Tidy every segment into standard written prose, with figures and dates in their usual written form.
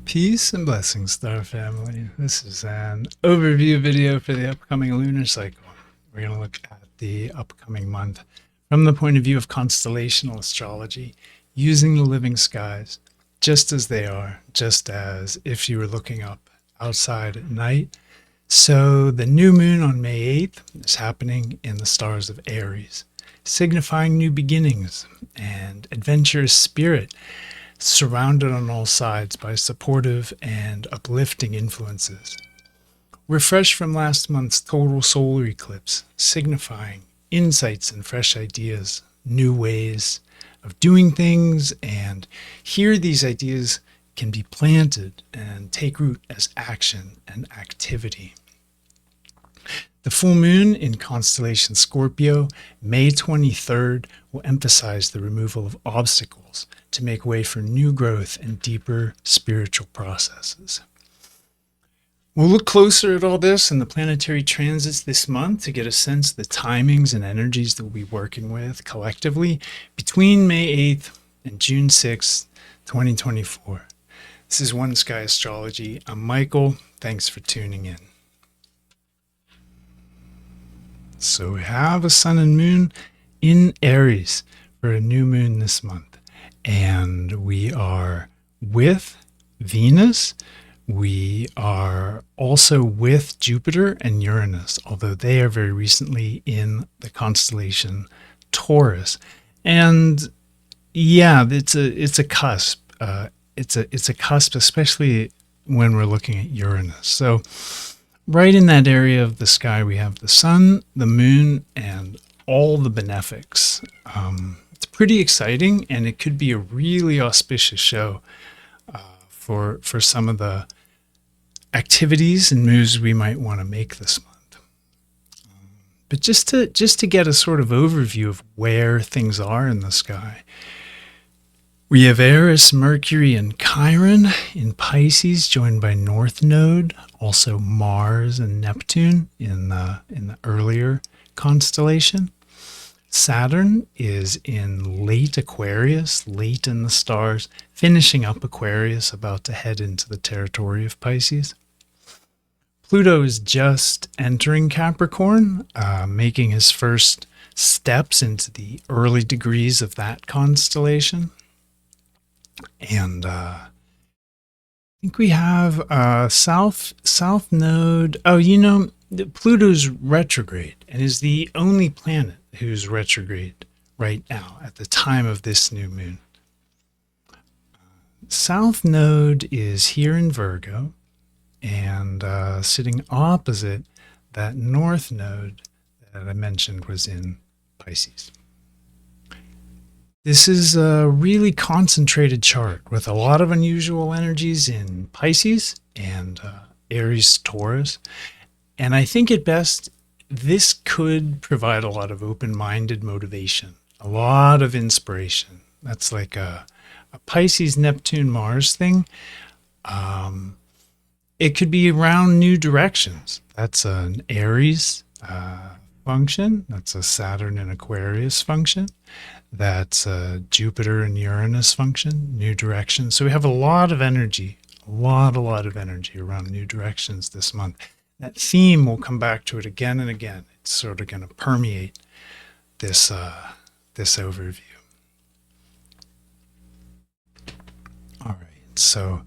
Peace and blessings, Star Family. This is an overview video for the upcoming lunar cycle. We're going to look at the upcoming month from the point of view of constellational astrology, using the living skies just as they are, just as if you were looking up outside at night. So the new moon on May 8th is happening in the stars of Aries, signifying new beginnings and adventurous spirit, surrounded on all sides by supportive and uplifting influences. Refreshed from last month's total solar eclipse, signifying insights and fresh ideas, new ways of doing things, and here these ideas can be planted and take root as action and activity. The full moon in constellation Scorpio, May 23rd, will emphasize the removal of obstacles to make way for new growth and deeper spiritual processes. We'll look closer at all this in the planetary transits this month to get a sense of the timings and energies that we'll be working with collectively between May 8th and June 6th, 2024. This is One Sky Astrology. I'm Michael. Thanks for tuning in. So we have a sun and moon in Aries for a new moon this month. And we are with Venus. We are also with Jupiter and Uranus, although they are very recently in the constellation Taurus. And yeah, it's a cusp. It's a cusp, especially when we're looking at Uranus. So right in that area of the sky, we have the sun, the moon, and all the benefics. It's pretty exciting, and it could be a really auspicious show for some of the activities and moves we might want to make this month. But just to get a sort of overview of where things are in the sky, we have Eris, Mercury, and Chiron in Pisces, joined by North Node, also Mars and Neptune in the earlier constellation. Saturn is in late Aquarius, late in the stars, finishing up Aquarius, about to head into the territory of Pisces. Pluto is just entering Capricorn, making his first steps into the early degrees of that constellation. And I think we have South Node. Oh, Pluto's retrograde and is the only planet who's retrograde right now at the time of this new moon. South Node is here in Virgo and sitting opposite that North Node that I mentioned was in Pisces. This is a really concentrated chart with a lot of unusual energies in Pisces and Aries, Taurus. And I think at best, this could provide a lot of open-minded motivation, a lot of inspiration. That's like a Pisces, Neptune, Mars thing. It could be around new directions. That's an Aries function. That's a Saturn and Aquarius function. That's a Jupiter and Uranus function, new directions. So we have a lot of energy, a lot of energy around new directions this month. That theme, will come back to it again and again. It's sort of going to permeate this overview. All right, so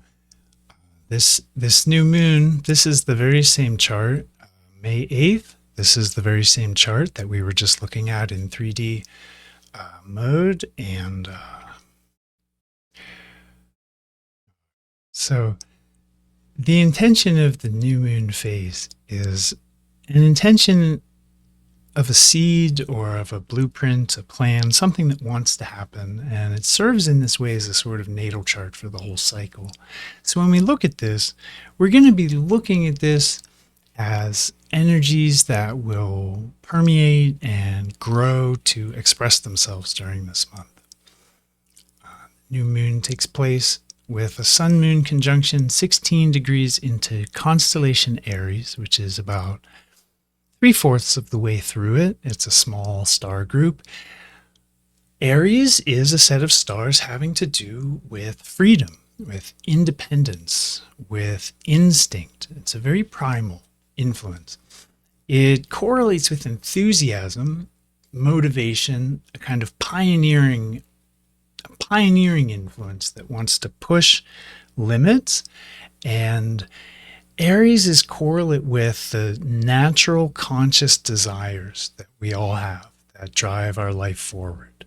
this new moon, this is the very same chart, May 8th. This is the very same chart that we were just looking at in 3D mode, and so the intention of the new moon phase is an intention of a seed or of a blueprint, a plan, something that wants to happen, and it serves in this way as a sort of natal chart for the whole cycle. So when we look at this, we're going to be looking at this as energies that will permeate and grow to express themselves during this month. New moon takes place with a sun-moon conjunction 16 degrees into constellation Aries, which is about 3/4 of the way through it. It's a small star group. Aries is a set of stars having to do with freedom, with independence, with instinct. It's a very primal influence. It correlates with enthusiasm, motivation, a kind of pioneering influence that wants to push limits. And Aries is correlate with the natural conscious desires that we all have that drive our life forward.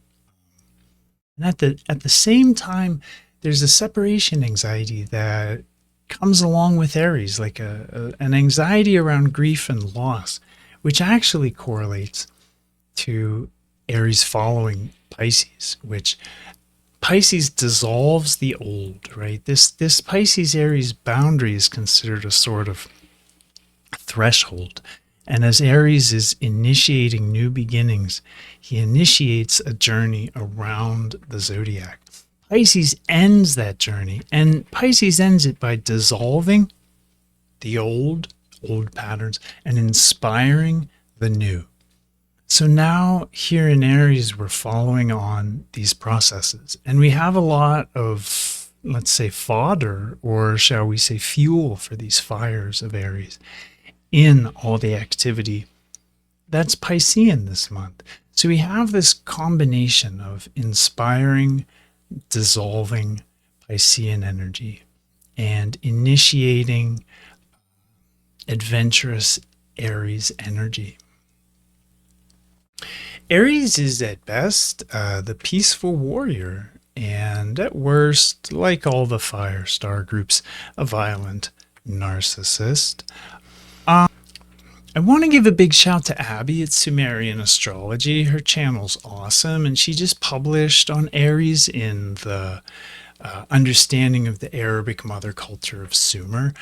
And at the same time, there's a separation anxiety that comes along with Aries, like an anxiety around grief and loss, which actually correlates to Aries following Pisces, which Pisces dissolves the old, right? This Pisces Aries boundary is considered a sort of threshold. And as Aries is initiating new beginnings, he initiates a journey around the zodiac. Pisces ends that journey, and Pisces ends it by dissolving the old patterns and inspiring the new. So now here in Aries, we're following on these processes, and we have a lot of, let's say, fodder, or shall we say fuel for these fires of Aries in all the activity that's Piscean this month. So we have this combination of inspiring, dissolving Piscean energy and initiating adventurous Aries energy. Aries is at best the peaceful warrior, and at worst, like all the fire star groups, a violent narcissist. I want to give a big shout to Abby at Sumerian Astrology. Her channel's awesome, and she just published on Aries in the Understanding of the Arabic Mother Culture of Sumer.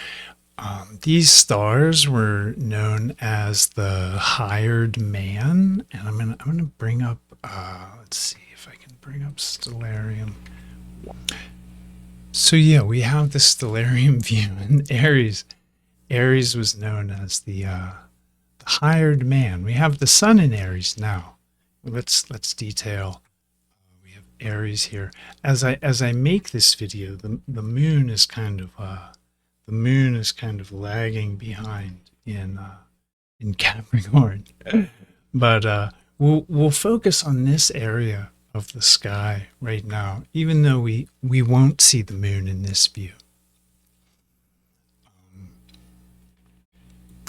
These stars were known as the hired man, and I'm gonna bring up. Let's see if I can bring up Stellarium. So yeah, we have the Stellarium view in Aries. Aries was known as the hired man. We have the sun in Aries now. Let's detail. We have Aries here. As I make this video, the moon is kind of lagging behind in Capricorn, but we'll focus on this area of the sky right now, even though we won't see the moon in this view.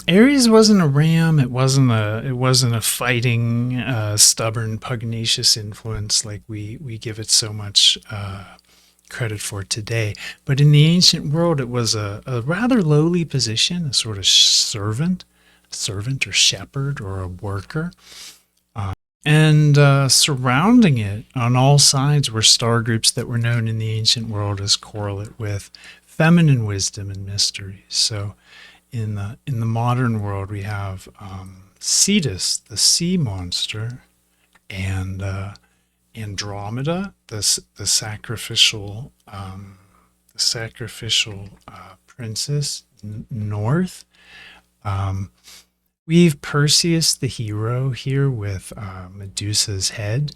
Aries wasn't a ram. It wasn't a fighting, stubborn, pugnacious influence like we give it so much credit for today. But in the ancient world, it was a rather lowly position, a sort of servant or shepherd or a worker. And surrounding it on all sides were star groups that were known in the ancient world as correlate with feminine wisdom and mysteries. So in the modern world, we have Cetus, the sea monster, and Andromeda, the sacrificial princess north. We have Perseus, the hero, here with Medusa's head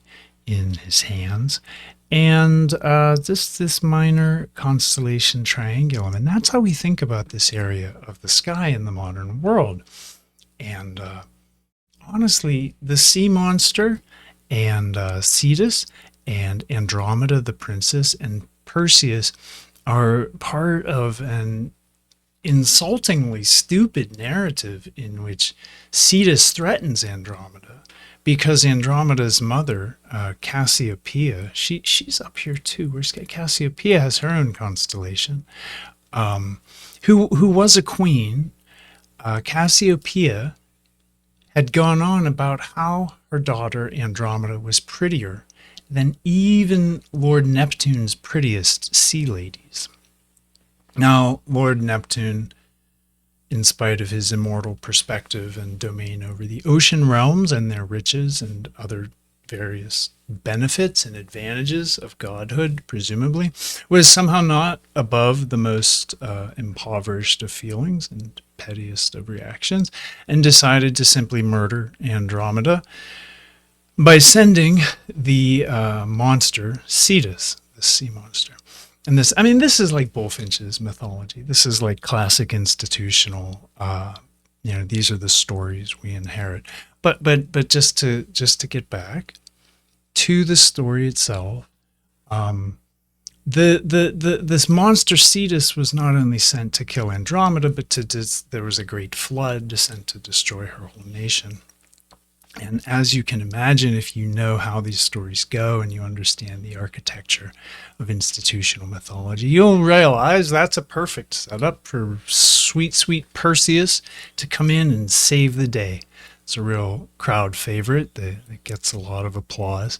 in his hands, and this minor constellation Triangulum. And that's how we think about this area of the sky in the modern world. And honestly, the sea monster and Cetus and Andromeda, the princess, and Perseus are part of an insultingly stupid narrative in which Cetus threatens Andromeda because Andromeda's mother, Cassiopeia, she's up here too. Where's Cassiopeia? Has her own constellation, who was a queen. Cassiopeia had gone on about how her daughter Andromeda was prettier than even Lord Neptune's prettiest sea ladies. Now, Lord Neptune, in spite of his immortal perspective and domain over the ocean realms and their riches and other various benefits and advantages of godhood, presumably, was somehow not above the most impoverished of feelings and pettiest of reactions, and decided to simply murder Andromeda by sending the monster, Cetus, the sea monster, And this, I mean, this is like Bullfinch's mythology. This is like classic institutional. These are the stories we inherit. But just to get back to the story itself, this monster Cetus was not only sent to kill Andromeda, but there was a great flood sent to destroy her whole nation. And as you can imagine, if you know how these stories go and you understand the architecture of institutional mythology, you'll realize that's a perfect setup for sweet, sweet Perseus to come in and save the day. It's a real crowd favorite that gets a lot of applause.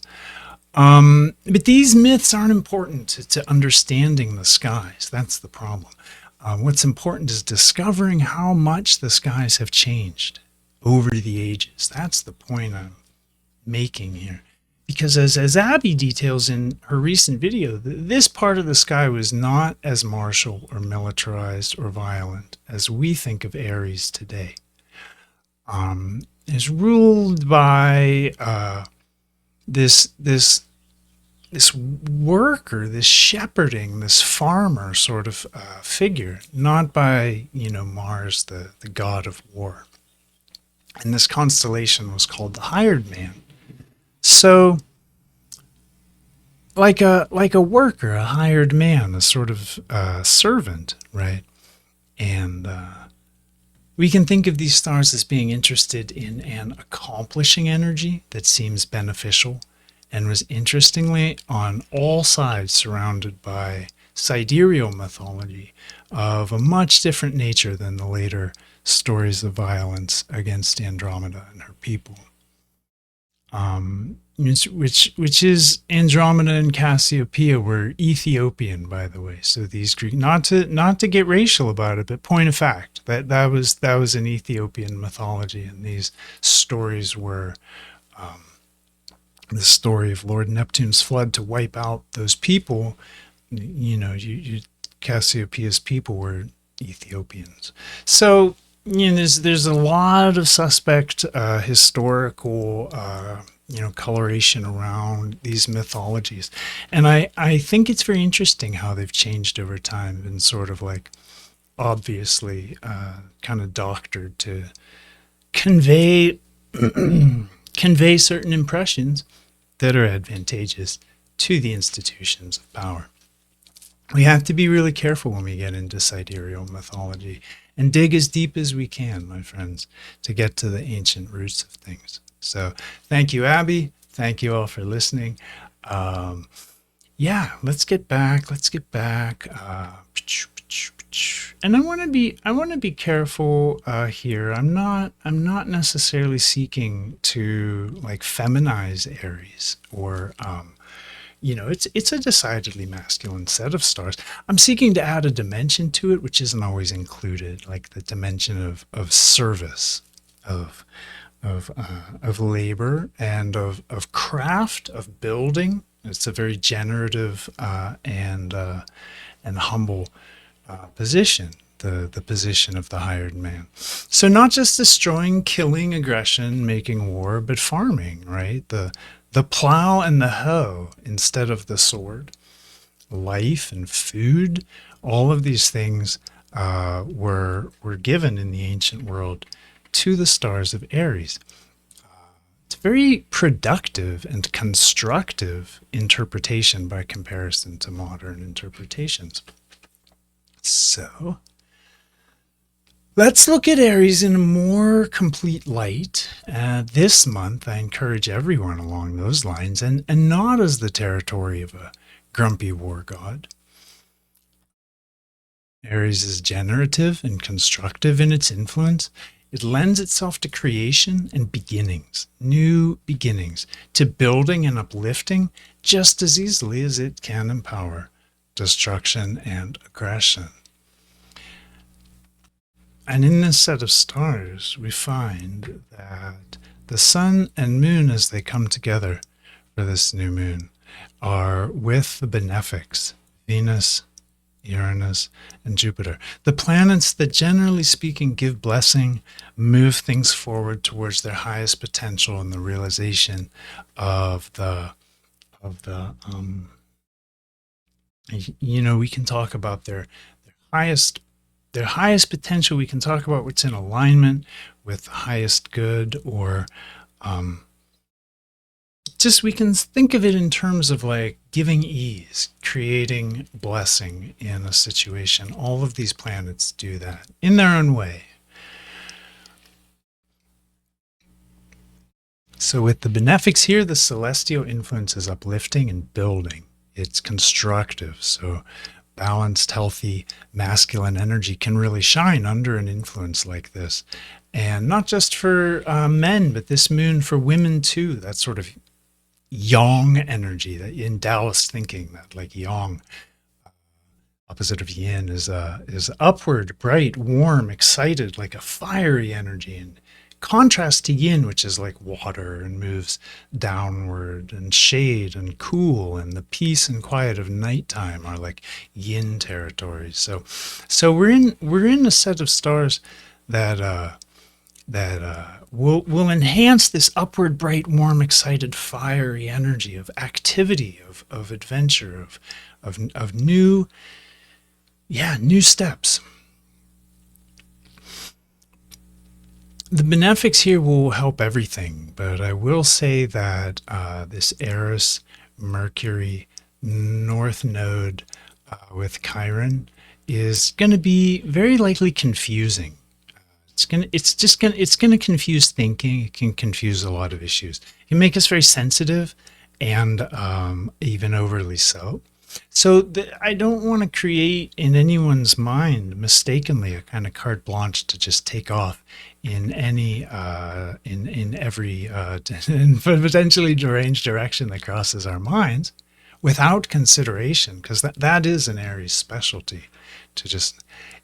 But these myths aren't important to understanding the skies. That's the problem. What's important is discovering how much the skies have changed over the ages. That's the point I'm making here. Because as Abby details in her recent video, this part of the sky was not as martial or militarized or violent as we think of Aries today. It's ruled by this worker, this shepherding, this farmer sort of figure, not by Mars, the god of war. And this constellation was called the hired man. So, like a worker, a hired man, a sort of servant, right? And we can think of these stars as being interested in an accomplishing energy that seems beneficial and was interestingly on all sides surrounded by sidereal mythology of a much different nature than the later stories of violence against Andromeda and her people. Which is Andromeda and Cassiopeia were Ethiopian, by the way. So these Greek, not to get racial about it, but point of fact, that was an Ethiopian mythology, and these stories were the story of Lord Neptune's flood to wipe out those people. Cassiopeia's people were Ethiopians. So there's a lot of suspect historical coloration around these mythologies, and I think it's very interesting how they've changed over time and sort of like obviously kind of doctored to convey convey certain impressions that are advantageous to the institutions of power. We have to be really careful when we get into sidereal mythology and dig as deep as we can, my friends, to get to the ancient roots of things. So thank you, Abby. Thank you all for listening. Let's get back. And I want to be careful here. I'm not necessarily seeking to like feminize Aries or it's a decidedly masculine set of stars. I'm seeking to add a dimension to it, which isn't always included, like the dimension of service, of labor, and of craft, of building. It's a very generative and humble position, the position of the hired man. So not just destroying, killing, aggression, making war, but farming, right? The plow and the hoe instead of the sword, life and food, all of these things were given in the ancient world to the stars of Aries. It's a very productive and constructive interpretation by comparison to modern interpretations. So let's look at Aries in a more complete light. This month, I encourage everyone along those lines, and not as the territory of a grumpy war god. Aries is generative and constructive in its influence. It lends itself to creation and beginnings, new beginnings, to building and uplifting just as easily as it can empower destruction and aggression. And in this set of stars, we find that the sun and moon, as they come together for this new moon, are with the benefics, Venus, Uranus, and Jupiter, the planets that generally speaking give blessing, move things forward towards their highest potential and the realization of the We can talk about highest their highest potential. We can talk about what's in alignment with the highest good, or um, just we can think of it in terms of like giving ease, creating blessing in a situation. All of these planets do that in their own way. So with the benefics here, the celestial influence is uplifting and building. It's constructive. So balanced, healthy, masculine energy can really shine under an influence like this. And not just for men, but this moon for women too. That sort of yang energy, that in Taoist thinking, that like yang, opposite of yin, is upward, bright, warm, excited, like a fiery energy. And contrast to yin, which is like water and moves downward, and shade and cool, and the peace and quiet of nighttime are like yin territories. So we're in a set of stars that will enhance this upward, bright, warm, excited, fiery energy of activity, of adventure, of new, new steps. The benefics here will help everything, but I will say that this Eris Mercury North Node with Chiron is going to be very likely confusing. It's gonna confuse thinking. It can confuse a lot of issues. It can make us very sensitive, and even overly so. So I don't want to create in anyone's mind mistakenly a kind of carte blanche to just take off in any in every potentially deranged direction that crosses our minds without consideration, because that is an Aries specialty, to just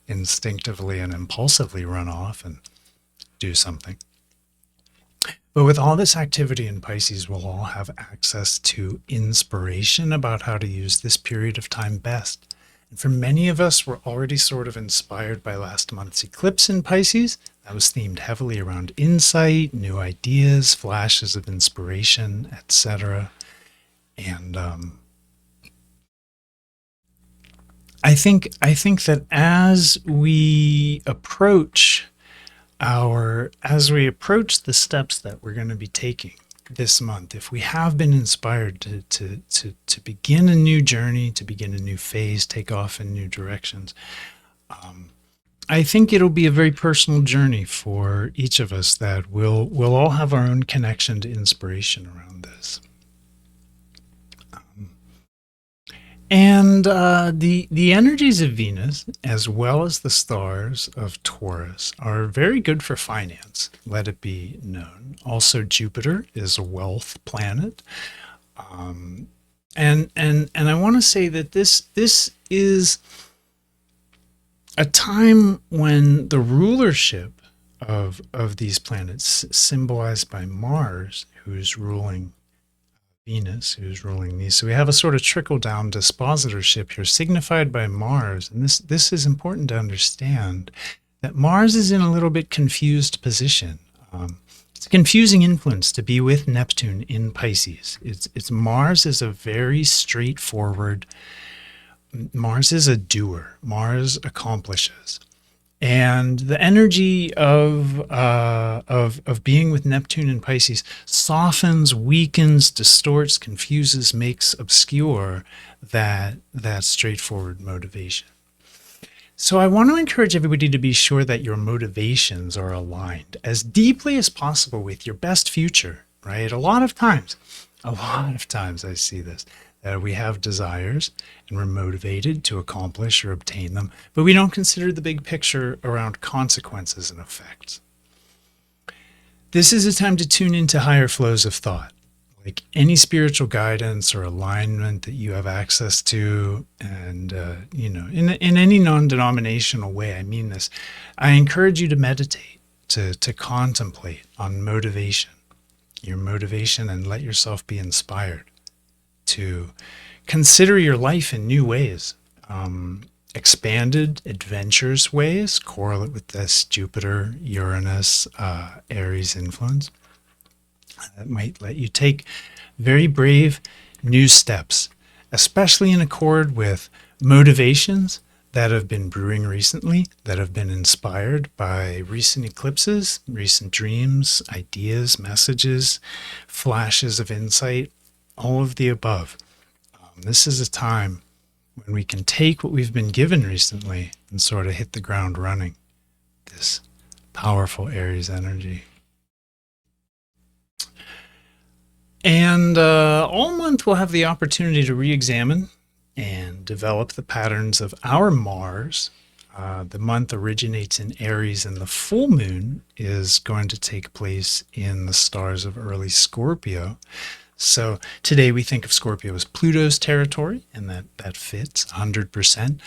instinctively and impulsively run off and do something. But with all this activity in Pisces, we'll all have access to inspiration about how to use this period of time best. And for many of us, we're already sort of inspired by last month's eclipse in Pisces. That was themed heavily around insight, new ideas, flashes of inspiration, etc. And I think that as we approach the steps that we're going to be taking this month, if we have been inspired to begin a new journey, to begin a new phase, take off in new directions, I think it'll be a very personal journey for each of us, that we'll all have our own connection to inspiration around this. And the energies of Venus, as well as the stars of Taurus, are very good for finance, let it be known. Also, Jupiter is a wealth planet. And I want to say that this is a time when the rulership of these planets, symbolized by Mars, who's ruling Venus, who's ruling these. So we have a sort of trickle-down dispositorship here, signified by Mars. And this is important to understand, that Mars is in a little bit confused position. It's a confusing influence to be with Neptune in Pisces. It's Mars is a very straightforward. Mars is a doer. Mars accomplishes. And the energy of being with Neptune in Pisces softens, weakens, distorts, confuses, makes obscure that straightforward motivation. So I want to encourage everybody to be sure that your motivations are aligned as deeply as possible with your best future, right? A lot of times I see this. We have desires and we're motivated to accomplish or obtain them, but we don't consider the big picture around consequences and effects. This is a time to tune into higher flows of thought, like any spiritual guidance or alignment that you have access to, and in any non-denominational way. I mean this. I encourage you to meditate, to contemplate on motivation, your motivation, and let yourself be inspired to consider your life in new ways, expanded, adventurous ways, correlate with this Jupiter, Uranus, Aries influence. That might let you take very brave new steps, especially in accord with motivations that have been brewing recently, that have been inspired by recent eclipses, recent dreams, ideas, messages, flashes of insight, all of the above. This is a time when we can take what we've been given recently and sort of hit the ground running. This powerful Aries energy. And all month we'll have the opportunity to re-examine and develop the patterns of our Mars. The month originates in Aries, and the full moon is going to take place in the stars of early Scorpio. So today we think of Scorpio as Pluto's territory, and that fits 100%.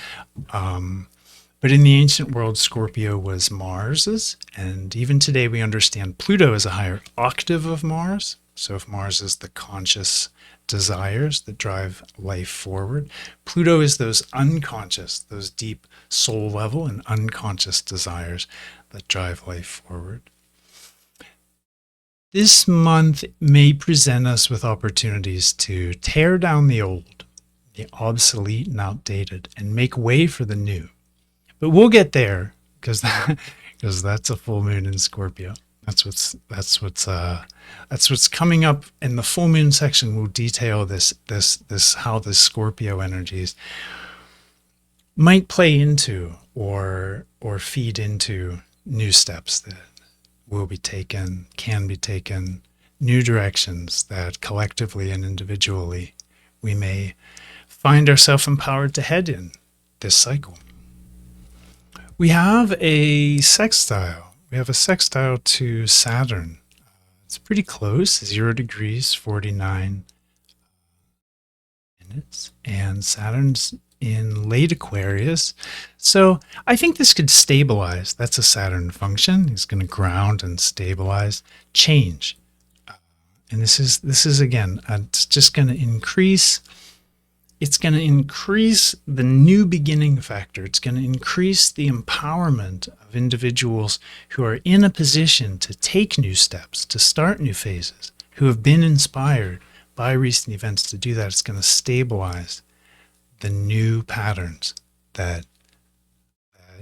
But in the ancient world, Scorpio was Mars's, and even today we understand Pluto as a higher octave of Mars. So if Mars is the conscious desires that drive life forward, Pluto is those unconscious, those deep soul level and unconscious desires that drive life forward. This month may present us with opportunities to tear down the old, the obsolete and outdated, and make way for the new. But we'll get there because that's a full moon in Scorpio. That's what's coming up in the full moon section. We'll detail this how the Scorpio energies might play into or feed into new steps that will be taken, can be taken, new directions that collectively and individually we may find ourselves empowered to head in this cycle. We have a sextile. We have a sextile to Saturn. It's pretty close, 0 degrees, 49 minutes. And Saturn's in late Aquarius. So I think this could stabilize. That's a Saturn function. It's going to ground and stabilize, change. And this is again, it's just going to increase. It's going to increase the new beginning factor. It's going to increase the empowerment of individuals who are in a position to take new steps, to start new phases, who have been inspired by recent events to do that. It's going to stabilize the new patterns that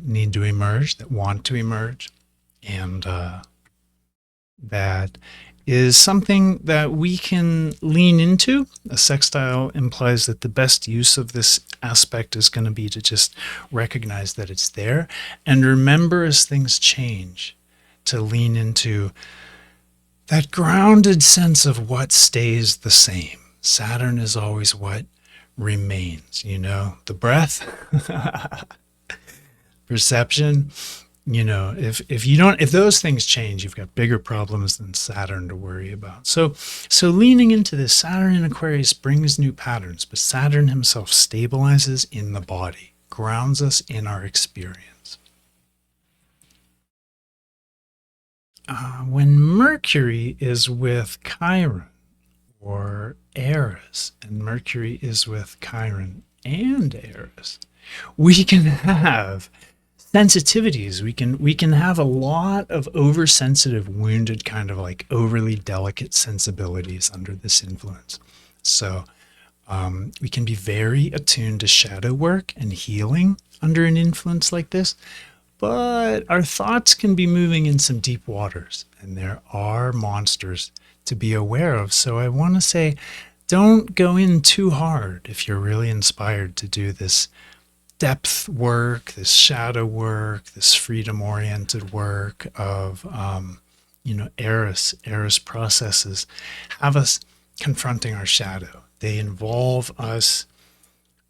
need to emerge, that want to emerge, and that is something that we can lean into. A sextile implies that the best use of this aspect is going to be to just recognize that it's there and remember as things change to lean into that grounded sense of what stays the same. Saturn is always what remains, the breath, perception. If those things change, you've got bigger problems than Saturn to worry about. So leaning into this, Saturn in Aquarius brings new patterns, but Saturn himself stabilizes in the body, grounds us in our experience. When Mercury is with Chiron or Eris, and Mercury is with Chiron and Eris, we can have sensitivities. We can have a lot of oversensitive, wounded, kind of like overly delicate sensibilities under this influence. So we can be very attuned to shadow work and healing under an influence like this, but our thoughts can be moving in some deep waters, and there are monsters to be aware of. So I want to say, don't go in too hard if you're really inspired to do this depth work, this shadow work, this freedom-oriented work of, Eris processes have us confronting our shadow. They involve us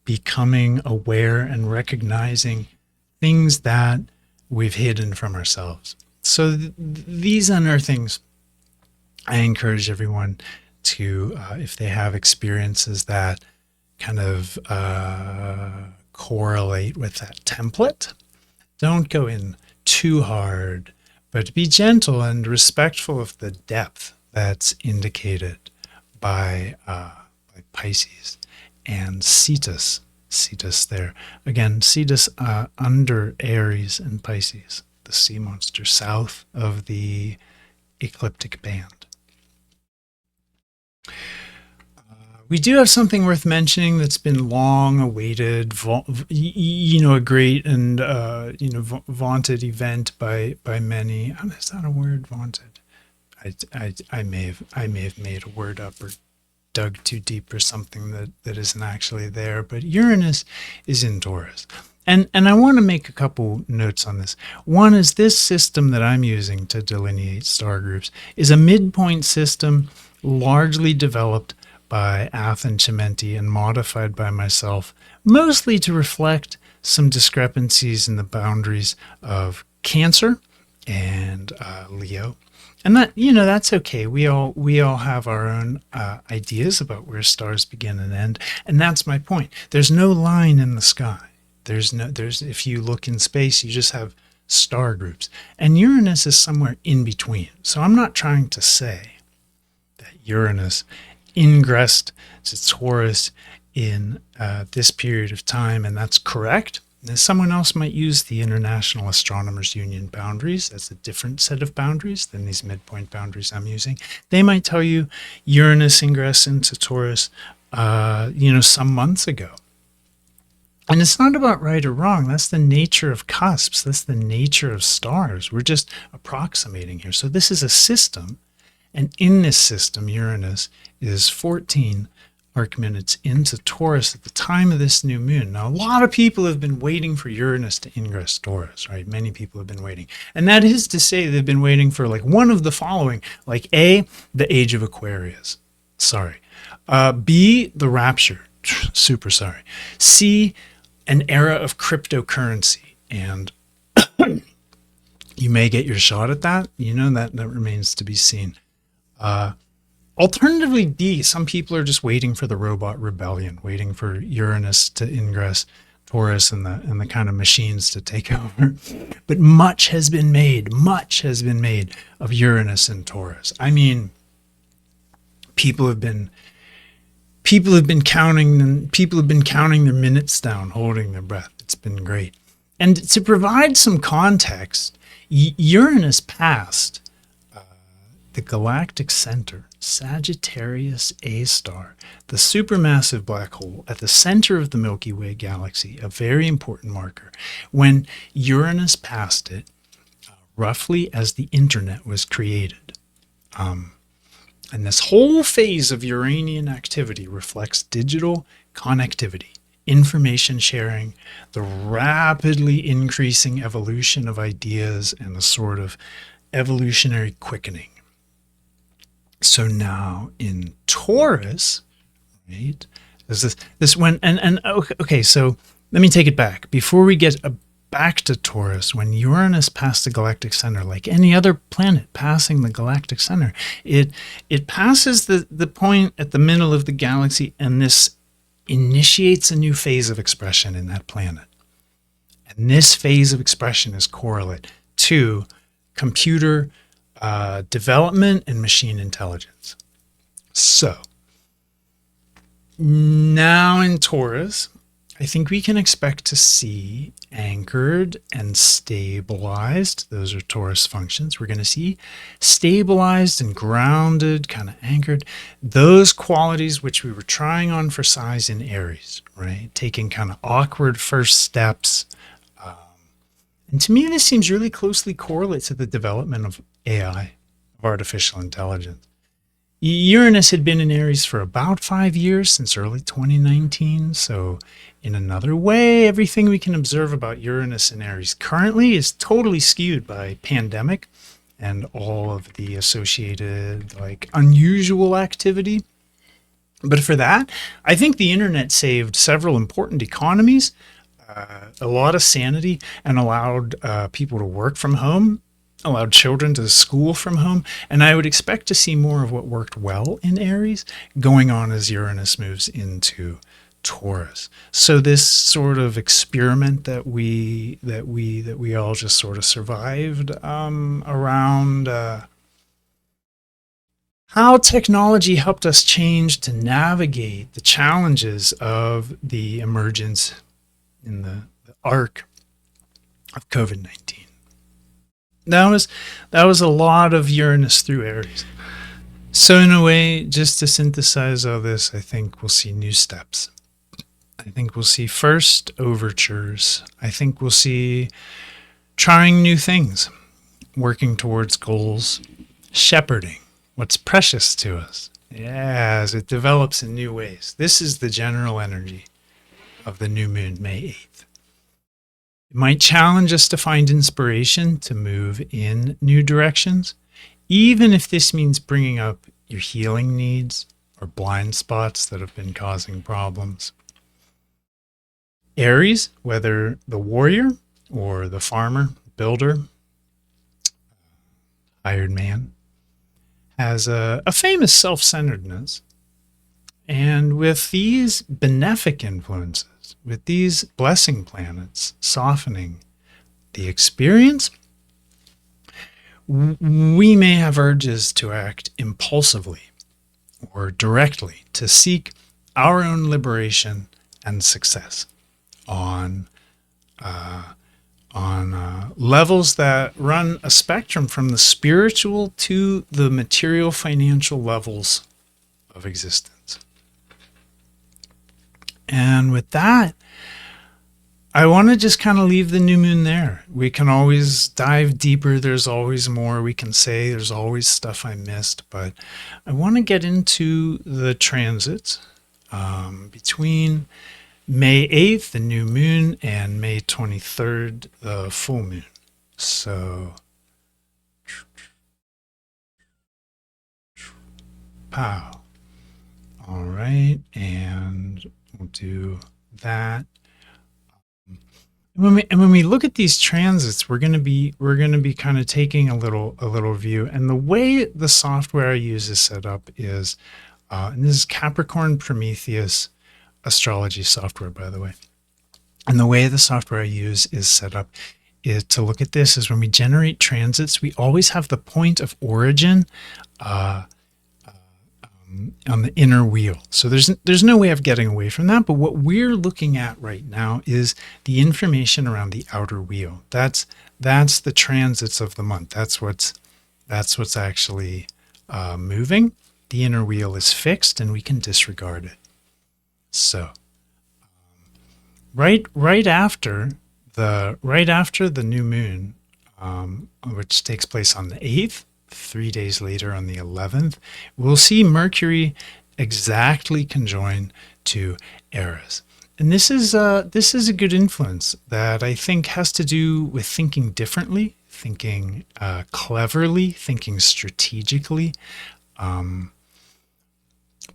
becoming aware and recognizing things that we've hidden from ourselves. So these unearthings, I encourage everyone to, if they have experiences that kind of correlate with that template, don't go in too hard, but be gentle and respectful of the depth that's indicated by Pisces and Cetus there. Again, Cetus under Aries and Pisces, the sea monster south of the ecliptic band. we do have something worth mentioning that's been long awaited, a great and vaunted event by many. Is that a word, vaunted? I may have made a word up or dug too deep or something that isn't actually there. But Uranus is in Taurus. And I want to make a couple notes on this. One is this system that I'm using to delineate star groups is a midpoint system largely developed by Athen Chimenti and modified by myself, mostly to reflect some discrepancies in the boundaries of Cancer and Leo. And that's okay. We all have our own ideas about where stars begin and end, and that's my point. There's no line in the sky. There's if you look in space, you just have star groups, and Uranus is somewhere in between. So I'm not trying to say that Uranus ingressed to Taurus in this period of time, and that's correct. Someone else might use the International Astronomers Union boundaries. That's a different set of boundaries than these midpoint boundaries I'm using. They might tell you Uranus ingress into Taurus, some months ago. And it's not about right or wrong. That's the nature of cusps. That's the nature of stars. We're just approximating here. So this is a system. And in this system, Uranus is 14 arc minutes into Taurus at the time of this new moon. Now, a lot of people have been waiting for Uranus to ingress Taurus, right? Many people have been waiting. And that is to say they've been waiting for like one of the following, like A, the age of Aquarius. Sorry. B, the rapture. Super sorry. C, an era of cryptocurrency. And you may get your shot at that. That remains to be seen. Alternatively, D, some people are just waiting for the robot rebellion, waiting for Uranus to ingress Taurus and the kind of machines to take over. But much has been made of Uranus and Taurus. I mean, people have been counting their minutes down, holding their breath. It's been great. And to provide some context, Uranus passed the galactic center, Sagittarius A star, the supermassive black hole at the center of the Milky Way galaxy, a very important marker. When Uranus passed it, roughly as the internet was created. And this whole phase of Uranian activity reflects digital connectivity, information sharing, the rapidly increasing evolution of ideas, and a sort of evolutionary quickening. So now in Taurus, right, is this when and okay, so let me take it back. Before we get back to Taurus, when Uranus passed the galactic center, like any other planet passing the galactic center, it passes the point at the middle of the galaxy, and this initiates a new phase of expression in that planet. And this phase of expression is correlate to computer development and machine intelligence. So now in Taurus, I think we can expect to see anchored and stabilized. Those are Taurus functions. We're going to see stabilized and grounded, kind of anchored. Those qualities which we were trying on for size in Aries, right? Taking kind of awkward first steps. And to me, this seems really closely correlates to the development of AI, of artificial intelligence. Uranus had been in Aries for about 5 years, since early 2019. So in another way, everything we can observe about Uranus and Aries currently is totally skewed by pandemic and all of the associated like unusual activity. But for that, I think the internet saved several important economies, a lot of sanity, and allowed people to work from home, allowed children to school from home. And I would expect to see more of what worked well in Aries going on as Uranus moves into Taurus. So this sort of experiment that we all just sort of survived around how technology helped us change to navigate the challenges of the emergence in the arc of COVID-19. That was a lot of Uranus through Aries. So in a way, just to synthesize all this, I think we'll see new steps. I think we'll see first overtures. I think we'll see trying new things, working towards goals, shepherding what's precious to us. As it develops in new ways. This is the general energy of the new moon, May 8th. It might challenge us to find inspiration to move in new directions, even if this means bringing up your healing needs or blind spots that have been causing problems. Aries, whether the warrior or the farmer, builder, hired man, has a famous self-centeredness. And with these benefic influences, with these blessing planets softening the experience, we may have urges to act impulsively or directly to seek our own liberation and success on levels that run a spectrum from the spiritual to the material financial levels of existence. And with that, I want to just kind of leave the new moon there. We can always dive deeper. There's always more we can say. There's always stuff I missed. But I want to get into the transits between May 8th, the new moon, and May 23rd, the full moon. So, pow. All right, and we'll do that. When we look at these transits, we're going to be kind of taking a little view. And the way the software I use is set up is, and this is Capricorn Prometheus astrology software, by the way. And the way the software I use is set up is to look at this is when we generate transits, we always have the point of origin on the inner wheel. So there's no way of getting away from that. But what we're looking at right now is the information around the outer wheel. That's the transits of the month. That's what's actually moving. The inner wheel is fixed, and we can disregard it. So right after the new moon, which takes place on the 8th, 3 days later on the 11th, we'll see Mercury exactly conjoined to Eris. And this is a good influence that I think has to do with thinking differently, thinking cleverly, thinking strategically.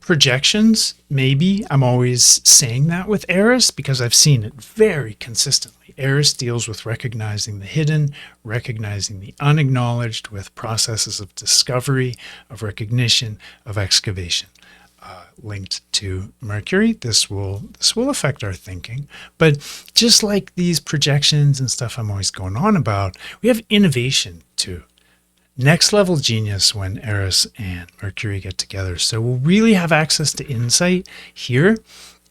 Projections, maybe. I'm always saying that with Eris because I've seen it very consistently. Eris deals with recognizing the hidden, recognizing the unacknowledged with processes of discovery, of recognition, of excavation. Linked to Mercury, this will affect our thinking. But just like these projections and stuff I'm always going on about, we have innovation too. Next level genius when Eris and Mercury get together. So we'll really have access to insight here.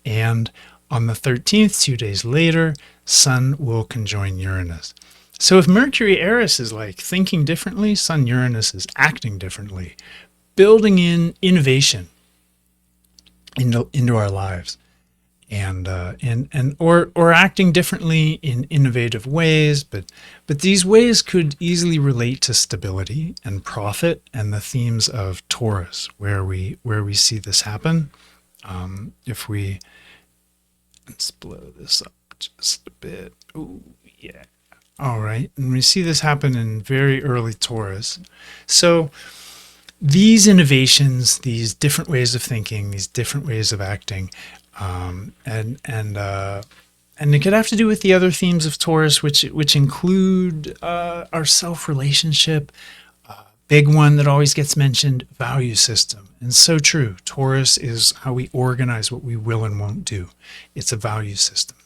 And on the 13th, 2 days later, Sun will conjoin Uranus. So if Mercury Eris is like thinking differently, Sun Uranus is acting differently, building in innovation into our lives. And or acting differently in innovative ways, but these ways could easily relate to stability and profit and the themes of Taurus, where we see this happen. If let's blow this up just a bit. Oh yeah. All right, and we see this happen in very early Taurus. So these innovations, these different ways of thinking, these different ways of acting. And it could have to do with the other themes of Taurus, which include our self-relationship, big one that always gets mentioned, value system. And so true. Taurus is how we organize what we will and won't do. It's a value system.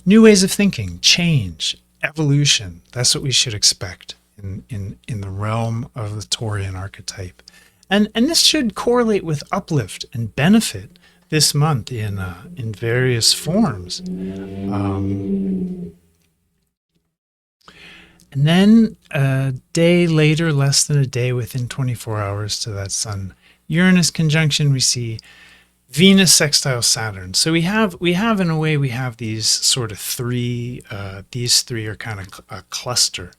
New ways of thinking, change, evolution. That's what we should expect in the realm of the Taurian archetype. And this should correlate with uplift and benefit this month in various forms. And then a day later, less than a day, within 24 hours to that Sun Uranus conjunction, we see Venus sextile Saturn. So we have in a way, we have these sort of three. These three are kind of a cluster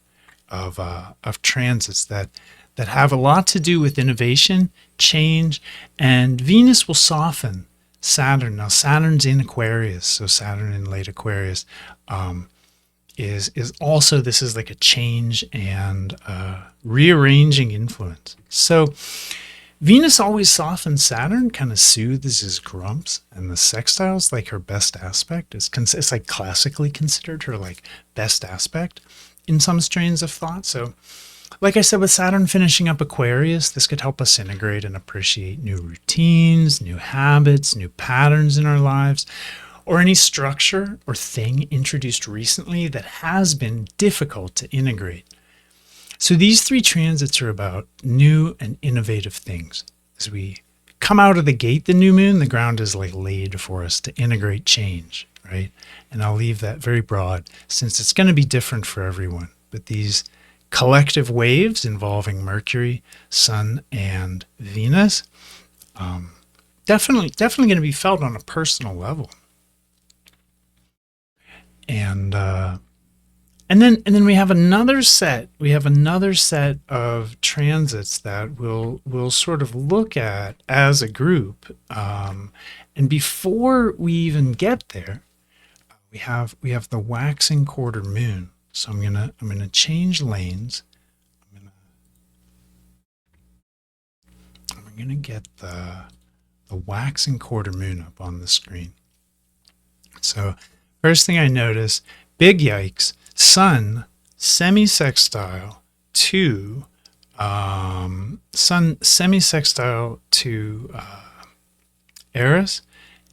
of transits that have a lot to do with innovation, change, and Venus will soften Saturn. Now Saturn's in Aquarius, so Saturn in late Aquarius is also, this is like a change and rearranging influence. So Venus always softens Saturn, kind of soothes his grumps, and the sextile is like her best aspect. It's like classically considered her like best aspect in some strains of thought. So like I said, with Saturn finishing up Aquarius, this could help us integrate and appreciate new routines, new habits, new patterns in our lives, or any structure or thing introduced recently that has been difficult to integrate. So these three transits are about new and innovative things. As we come out of the gate, the new moon, the ground is like laid for us to integrate change, right? And I'll leave that very broad since it's going to be different for everyone. But these collective waves involving Mercury, Sun, and Venus, definitely going to be felt on a personal level. And then we have another set. We have another set of transits that we'll sort of look at as a group. And before we even get there, we have the waxing quarter moon. So I'm gonna change lanes. I'm gonna get the waxing quarter moon up on the screen. So first thing I notice, big yikes, Sun semi-sextile to Sun semi-sextile to Eris,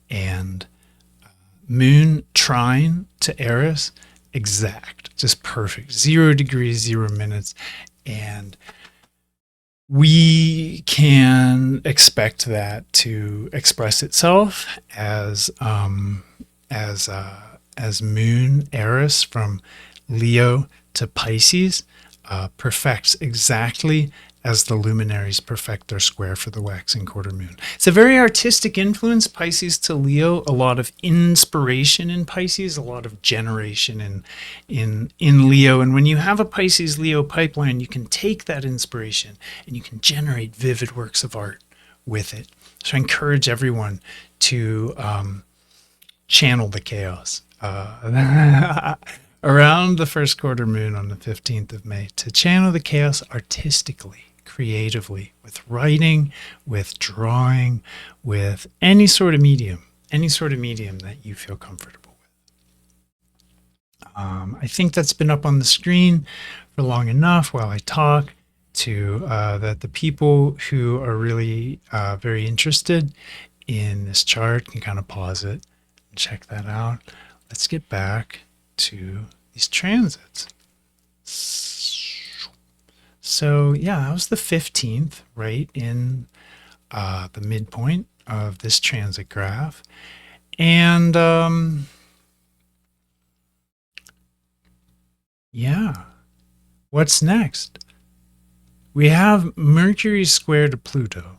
and Moon trine to Eris, exact, just perfect, 0 degrees, 0 minutes, and we can expect that to express itself as Moon Eris from Leo to Pisces perfects exactly as the luminaries perfect their square for the waxing quarter moon. It's a very artistic influence, Pisces to Leo, a lot of inspiration in Pisces, a lot of generation in Leo. And when you have a Pisces Leo pipeline, you can take that inspiration and you can generate vivid works of art with it. So I encourage everyone to channel the chaos around the first quarter moon on the 15th of May, to channel the chaos artistically, creatively, with writing, with drawing, with any sort of medium that you feel comfortable with. I think that's been up on the screen for long enough while I talk to that the people who are really very interested in this chart can kind of pause it and check that out. Let's get back to these transits. So yeah, that was the 15th, right in the midpoint of this transit graph. And yeah, what's next? We have Mercury square to Pluto,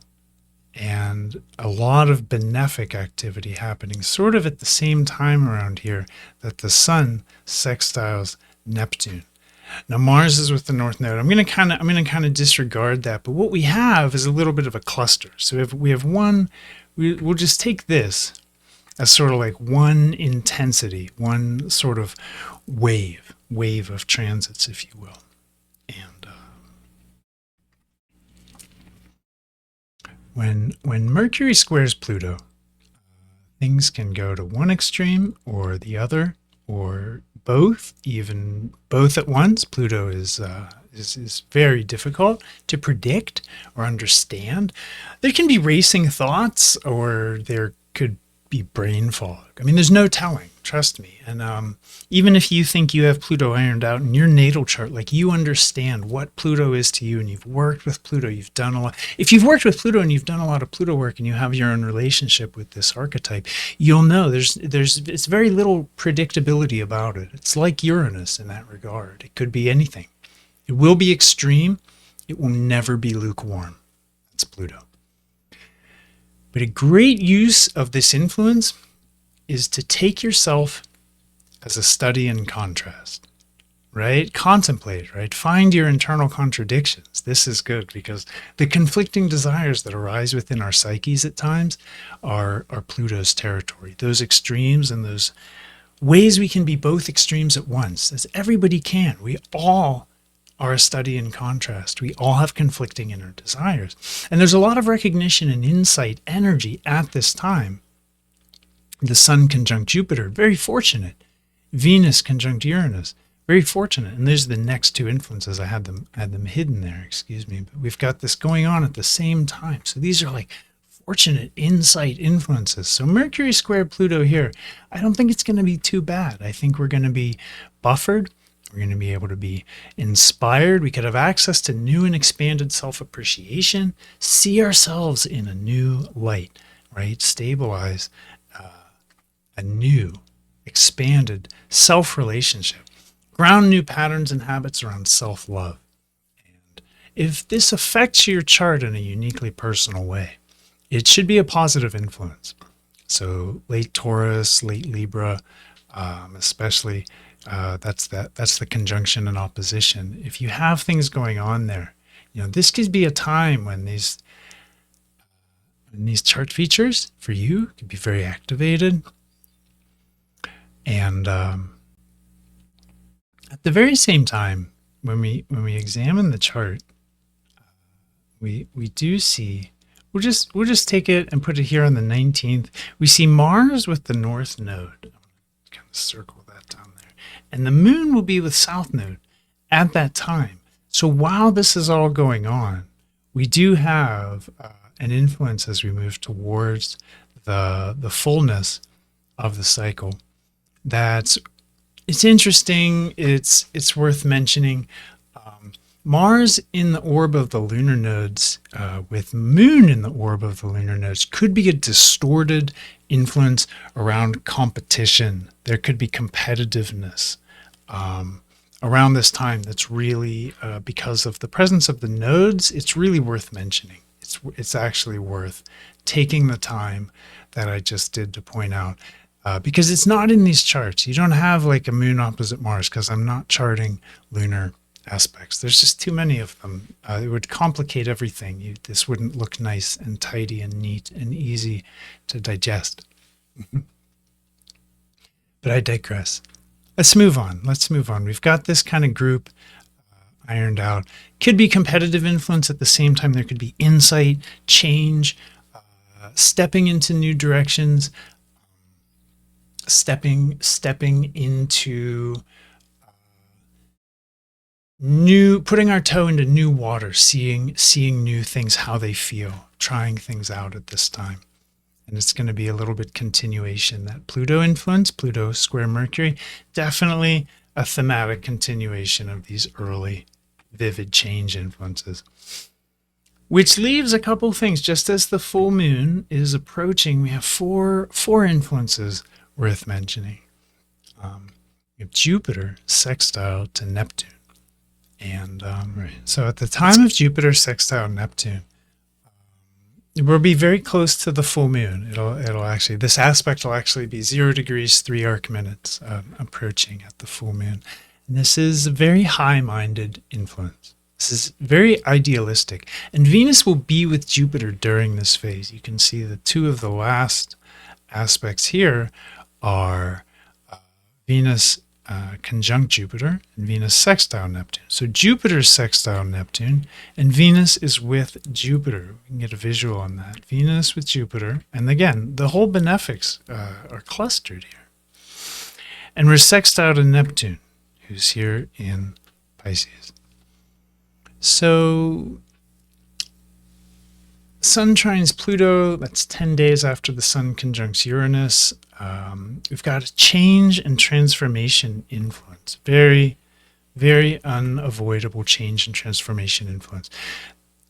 and a lot of benefic activity happening sort of at the same time around here that the Sun sextiles Neptune. Now Mars is with the North Node. I'm gonna kind of disregard that, but what we have is a little bit of a cluster. So if we have one, we'll just take this as sort of like one intensity, one sort of wave of transits, if you will. And when Mercury squares Pluto, things can go to one extreme or the other, or both, even both at once. Pluto is very difficult to predict or understand. There can be racing thoughts, or there could be brain fog. I mean, there's no telling, trust me. And even if you think you have Pluto ironed out in your natal chart, like you understand what Pluto is to you and you've worked with Pluto, you've done a lot. If you've worked with Pluto and you've done a lot of Pluto work and you have your own relationship with this archetype, you'll know it's very little predictability about it. It's like Uranus in that regard. It could be anything. It will be extreme. It will never be lukewarm. That's Pluto. But a great use of this influence is to take yourself as a study in contrast, right? Contemplate, right? Find your internal contradictions. This is good because the conflicting desires that arise within our psyches at times are Pluto's territory. Those extremes and those ways we can be both extremes at once, as everybody can. We all are a study in contrast. We all have conflicting inner desires. And there's a lot of recognition and insight energy at this time. The Sun conjunct Jupiter, very fortunate. Venus conjunct Uranus, very fortunate. And there's the next two influences. I had them hidden there, excuse me. But we've got this going on at the same time. So these are like fortunate insight influences. So Mercury square Pluto here, I don't think it's going to be too bad. I think we're going to be buffered. We're going to be able to be inspired. We could have access to new and expanded self-appreciation, see ourselves in a new light, right? Stabilize a new, expanded self-relationship. Ground new patterns and habits around self-love. And if this affects your chart in a uniquely personal way, it should be a positive influence. So late Taurus, late Libra, especially, that's the conjunction and opposition. If you have things going on there, this could be a time when these chart features for you could be very activated. And at the very same time, when we examine the chart, we do see, we'll just take it and put it here on the 19th. We see Mars with the North Node. Kind of circle that down there. And the Moon will be with South Node at that time. So while this is all going on, we do have an influence as we move towards the fullness of the cycle. It's interesting. It's worth mentioning. Mars in the orb of the lunar nodes with Moon in the orb of the lunar nodes could be a distorted influence around competition. There could be competitiveness around this time that's really, because of the presence of the nodes, it's really worth mentioning. It's actually worth taking the time that I just did to point out. Because it's not in these charts. You don't have like a Moon opposite Mars because I'm not charting lunar aspects. There's just too many of them. It would complicate everything. This wouldn't look nice and tidy and neat and easy to digest. But I digress. Let's move on. We've got this kind of group ironed out. Could be competitive influence at the same time. There could be insight, change, stepping into new directions, stepping into putting our toe into new water, seeing new things, how they feel, trying things out at this time. And it's going to be a little bit continuation. That Pluto influence, Pluto square Mercury, definitely a thematic continuation of these early vivid change influences. Which leaves a couple things. Just as the full moon is approaching, we have four influences worth mentioning. We have Jupiter sextile to Neptune. And so at the time of Jupiter sextile Neptune, we'll be very close to the full moon. It'll actually, this aspect will actually be 0 degrees 3 arc minutes approaching at the full moon. And this is a very high-minded influence. This is very idealistic. And Venus will be with Jupiter during this phase. You can see the two of the last aspects here are Venus conjunct Jupiter and Venus sextile Neptune. So Jupiter sextile Neptune and Venus is with Jupiter. We can get a visual on that. Venus with Jupiter. And again, the whole benefics are clustered here. And we're sextile to Neptune, who's here in Pisces. So Sun trines Pluto. That's 10 days after the Sun conjuncts Uranus. We've got a change and transformation influence. Very, very unavoidable change and transformation influence.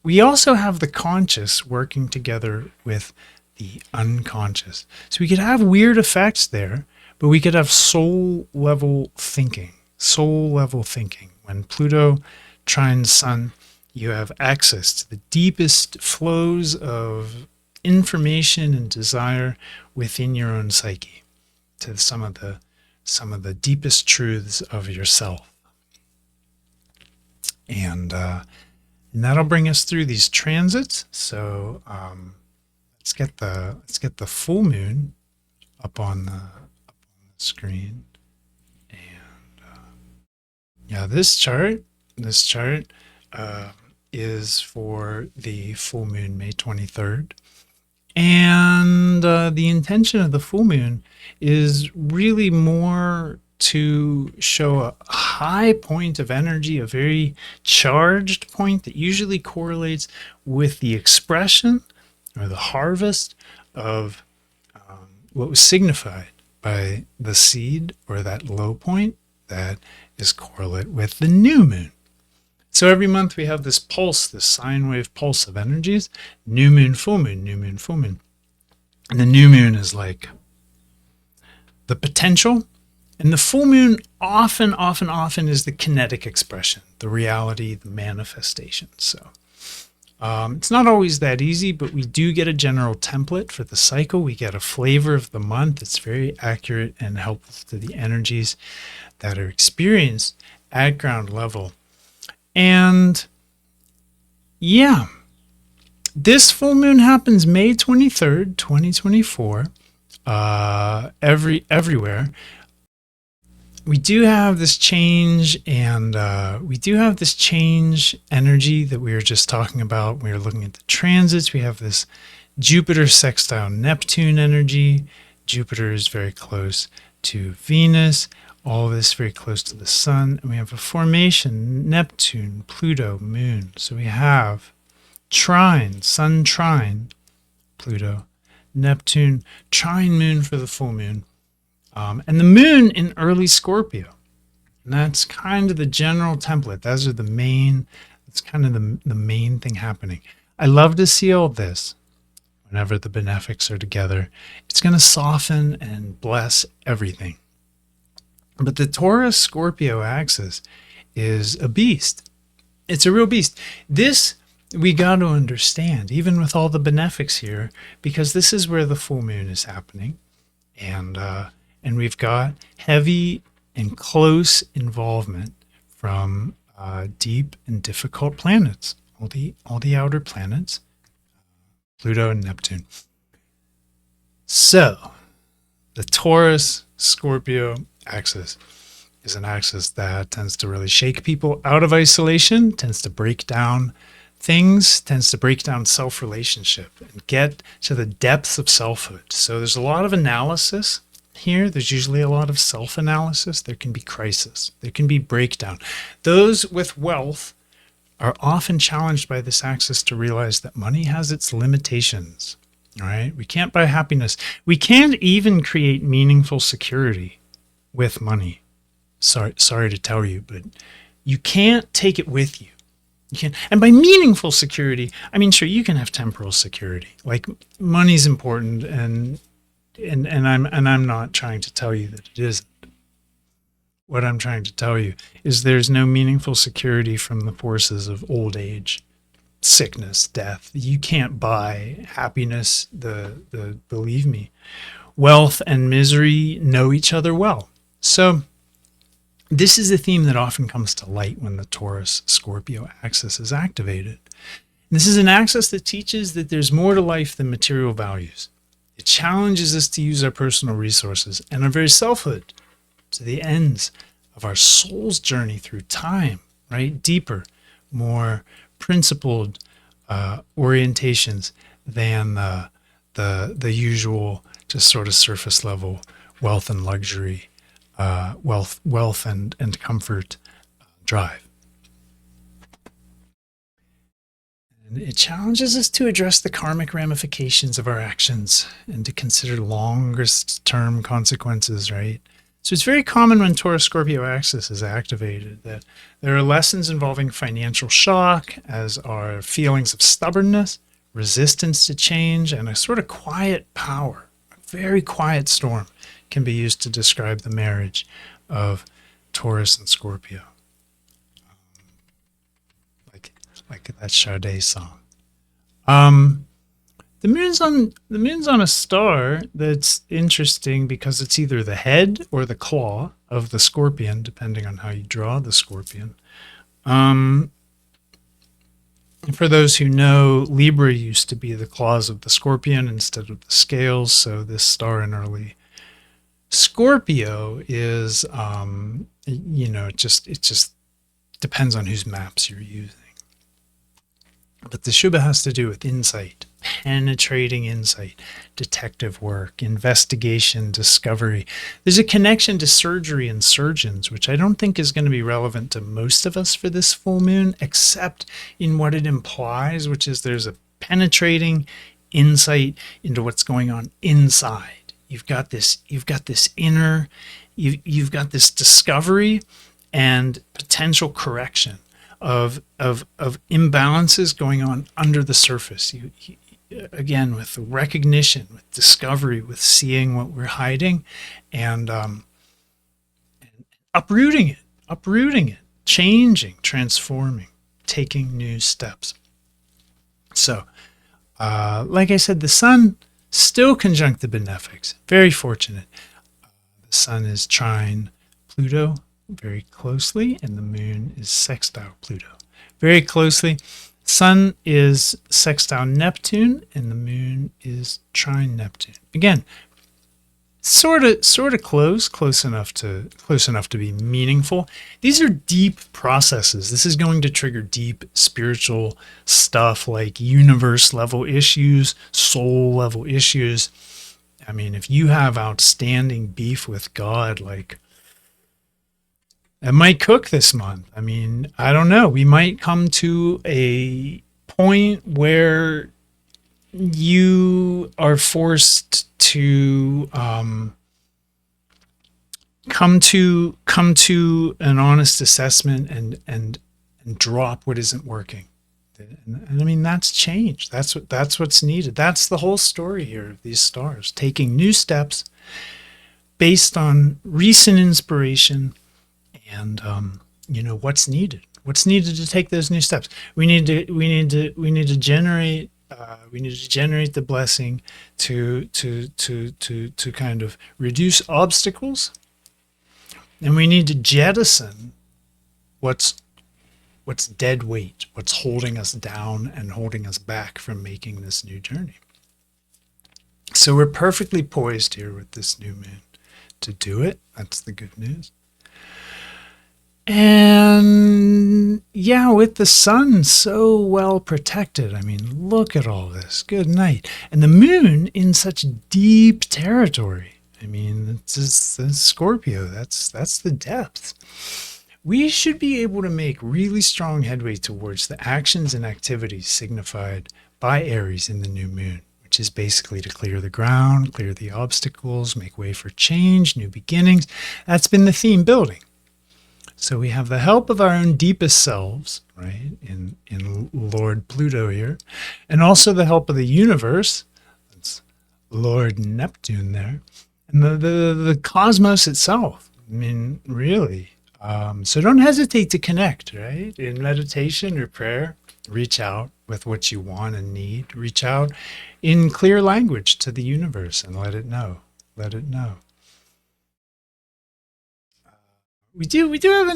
We also have the conscious working together with the unconscious. So we could have weird effects there, but we could have soul level thinking. Soul level thinking. When Pluto trines Sun, you have access to the deepest flows of information and desire within your own psyche, to some of the deepest truths of yourself. And that'll bring us through these transits. So let's get the full moon up on the screen. And yeah, this chart is for the full moon, May 23rd. And the intention of the full moon is really more to show a high point of energy, a very charged point that usually correlates with the expression or the harvest of what was signified by the seed, or that low point that is correlate with the new moon. So every month we have this pulse, this sine wave pulse of energies, new moon, full moon, new moon, full moon. And the new moon is like the potential, and the full moon often is the kinetic expression, the reality, the manifestation. So it's not always that easy, but we do get a general template for the cycle. We get a flavor of the month. It's very accurate and helpful to the energies that are experienced at ground level. And yeah, this full moon happens May 23rd, 2024, everywhere. We do have this change, and we do have this change energy that we were just talking about. We were looking at the transits. We have this Jupiter sextile Neptune energy. Jupiter is very close to Venus. All of this very close to the Sun. And we have a formation, Neptune, Pluto, Moon. So we have trine, Sun trine, Pluto, Neptune, trine Moon for the full moon. And the moon in early Scorpio. And that's kind of the general template. That's kind of the main thing happening. I love to see all this whenever the benefics are together. It's going to soften and bless everything. But the Taurus Scorpio axis is a beast. It's a real beast. This we got to understand, even with all the benefics here, because this is where the full moon is happening. And we've got heavy and close involvement from deep and difficult planets, all the outer planets, Pluto and Neptune. So the Taurus Scorpio axis is an axis that tends to really shake people out of isolation, tends to break down things, tends to break down self-relationship and get to the depths of selfhood. So there's a lot of analysis here. There's usually a lot of self-analysis. There can be crisis. There can be breakdown. Those with wealth are often challenged by this axis to realize that money has its limitations. All right? We can't buy happiness. We can't even create meaningful security with money. Sorry to tell you, but you can't take it with you. You can, and by meaningful security, I mean, sure, you can have temporal security. Like, money's important, and I'm not trying to tell you that it isn't. What I'm trying to tell you is there's no meaningful security from the forces of old age, sickness, death. You can't buy happiness. Believe me, wealth and misery know each other well. So this is a theme that often comes to light when the Taurus Scorpio axis is activated. This is an axis that teaches that there's more to life than material values. It challenges us to use our personal resources and our very selfhood to the ends of our soul's journey through time, right? Deeper, more principled orientations than the usual, just sort of surface level wealth and luxury, wealth and comfort drive. And it challenges us to address the karmic ramifications of our actions and to consider longest term consequences, right? So it's very common when Taurus Scorpio axis is activated that there are lessons involving financial shock, as are feelings of stubbornness, resistance to change, and a sort of quiet power. A very quiet storm can be used to describe the marriage of Taurus and Scorpio. Like that Sade song. The moon's on a star that's interesting because it's either the head or the claw of the scorpion, depending on how you draw the scorpion. For those who know, Libra used to be the claws of the scorpion instead of the scales. So this star in early Scorpio is, it just depends on whose maps you're using. But the Shubha has to do with insight, penetrating insight, detective work, investigation, discovery. There's a connection to surgery and surgeons, which I don't think is going to be relevant to most of us for this full moon, except in what it implies, which is there's a penetrating insight into what's going on inside. You've got this inner, you've got this discovery and potential correction of imbalances going on under the surface. Again, with recognition, with discovery, with seeing what we're hiding, and uprooting it, changing, transforming, taking new steps. So, like I said, the sun still conjunct the benefics. Very fortunate. The sun is trine Pluto very closely, and the moon is sextile Pluto very closely. Sun is sextile Neptune, and the moon is trine Neptune. Again, sort of close enough to be meaningful. These are deep processes. This is going to trigger deep spiritual stuff like universe level issues, soul level issues. I mean, if you have outstanding beef with God, like, it might cook this month. I mean, I don't know. We might come to a point where you are forced to come to an honest assessment and drop what isn't working. And I mean, that's change. That's what's needed. That's the whole story here of these stars, taking new steps based on recent inspiration. And what's needed to take those new steps. We need to generate the blessing to kind of reduce obstacles, and we need to jettison what's dead weight, what's holding us down and holding us back from making this new journey. So we're perfectly poised here with this new moon to do it. That's the good news. And yeah, with the sun so well protected, I mean, look at all this. Good night. And the moon in such deep territory. I mean, it's Scorpio. That's the depth. We should be able to make really strong headway towards the actions and activities signified by Aries in the new moon, which is basically to clear the ground, clear the obstacles, make way for change, new beginnings. That's been the theme building. So we have the help of our own deepest selves, right, in Lord Pluto here, and also the help of the universe. That's Lord Neptune there, and the cosmos itself. I mean, really. So don't hesitate to connect, right? In meditation or prayer, reach out with what you want and need. Reach out in clear language to the universe and let it know. Let it know. We do have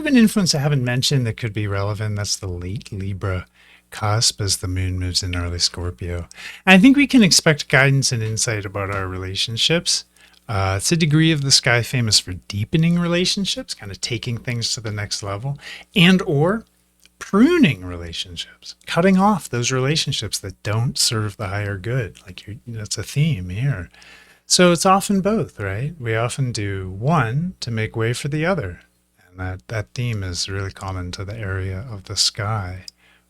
an influence I haven't mentioned that could be relevant. That's the late Libra cusp as the moon moves in early Scorpio. And I think we can expect guidance and insight about our relationships. It's a degree of the sky famous for deepening relationships, kind of taking things to the next level, and or pruning relationships, cutting off those relationships that don't serve the higher good. That's a theme here. So it's often both, right? We often do one to make way for the other. And that theme is really common to the area of the sky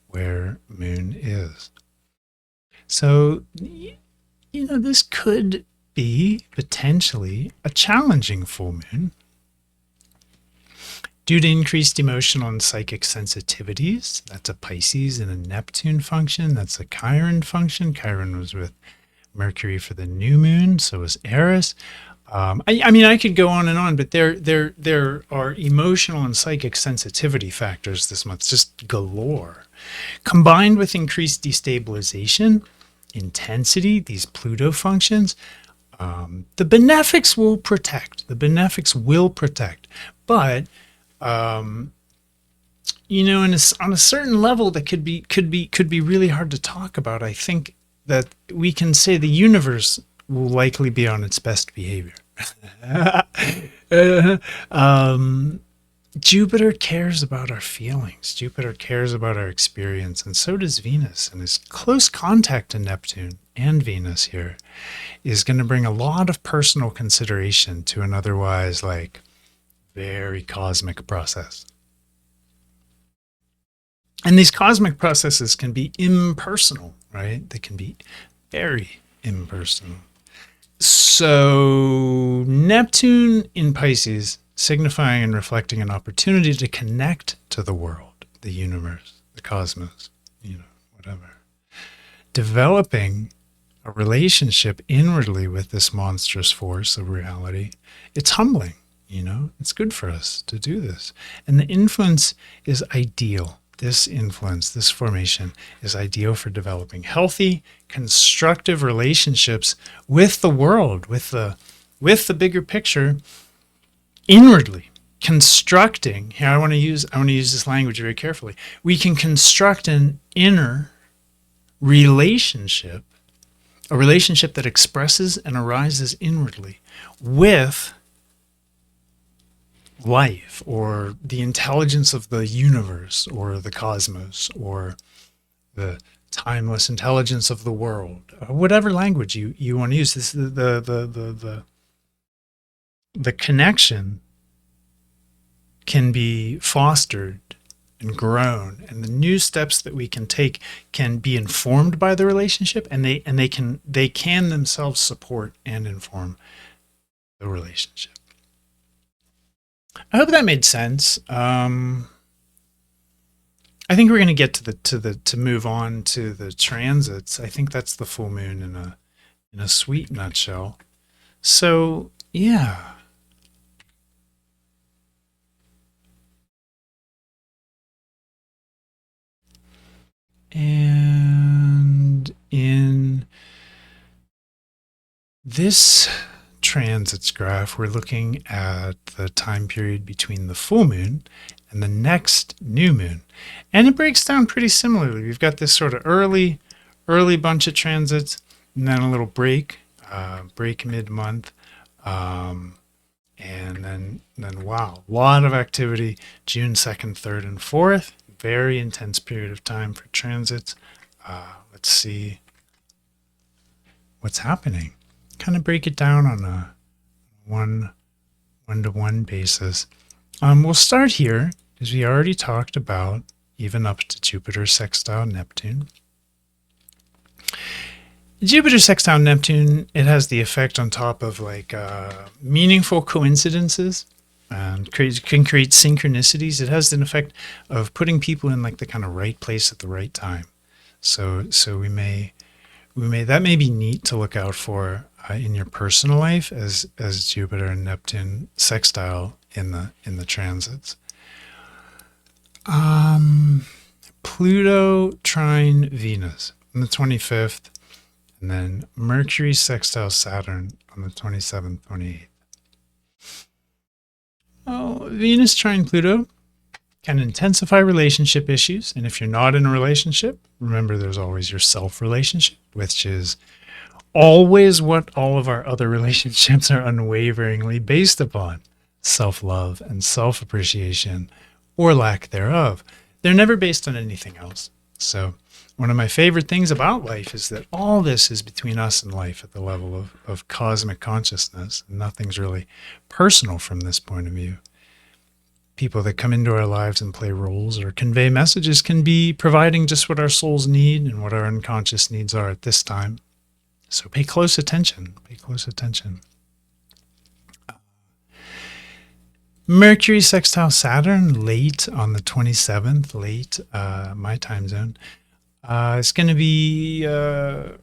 where Moon is. So, this could be potentially a challenging full moon due to increased emotional and psychic sensitivities. That's a Pisces and a Neptune function. That's a Chiron function. Chiron was with Mercury for the new moon, so was Eris. I could go on and on, but there are emotional and psychic sensitivity factors this month, just galore, combined with increased destabilization, intensity, these Pluto functions. The benefics will protect. The benefics will protect, but on a certain level, that could be really hard to talk about. I think that we can say the universe will likely be on its best behavior. Jupiter cares about our feelings. Jupiter cares about our experience, and so does Venus. And his close contact to Neptune and Venus here is going to bring a lot of personal consideration to an otherwise very cosmic process. And these cosmic processes can be impersonal, right? They can be very impersonal. So Neptune in Pisces, signifying and reflecting an opportunity to connect to the world, the universe, the cosmos, whatever. Developing a relationship inwardly with this monstrous force of reality. It's humbling, it's good for us to do this. And the influence is ideal. This influence, this formation is ideal for developing healthy, constructive relationships with the world, with the bigger picture, inwardly. Constructing, here I want to use this language very carefully. We can construct an inner relationship, a relationship that expresses and arises inwardly with life, or the intelligence of the universe, or the cosmos, or the timeless intelligence of the world, whatever language you want to use. This is the connection can be fostered and grown, and the new steps that we can take can be informed by the relationship, and they can themselves support and inform the relationship. I hope that made sense. I think we're going to get to move on to the transits. I think that's the full moon in a sweet nutshell. So yeah. And in this transits graph, we're looking at the time period between the full moon and the next new moon, and it breaks down pretty similarly. We've got this sort of early bunch of transits, and then a little break mid-month, and then wow, a lot of activity June 2nd, 3rd, and 4th. Very intense period of time for transits. Let's see what's happening. Kind of break it down on a one-to-one basis. We'll start here, because we already talked about even up to Jupiter sextile Neptune. Jupiter sextile Neptune, it has the effect on top of meaningful coincidences, and can create synchronicities. It has an effect of putting people in the kind of right place at the right time. So we may that may be neat to look out for in your personal life as Jupiter and Neptune sextile in the transits. Pluto trine Venus on the 25th, and then Mercury sextile Saturn on the 27th, 28th. Oh, Venus trine Pluto can intensify relationship issues. And if you're not in a relationship, remember there's always your self relationship, which is always what all of our other relationships are unwaveringly based upon: self-love and self-appreciation, or lack thereof. They're never based on anything else. So one of my favorite things about life is that all this is between us and life at the level of cosmic consciousness. Nothing's really personal from this point of view. people that come into our lives and play roles or convey messages can be providing just what our souls need and what our unconscious needs are at this time. So pay close attention. Pay close attention. Mercury sextile Saturn late on the 27th, late my time zone. It's going to be an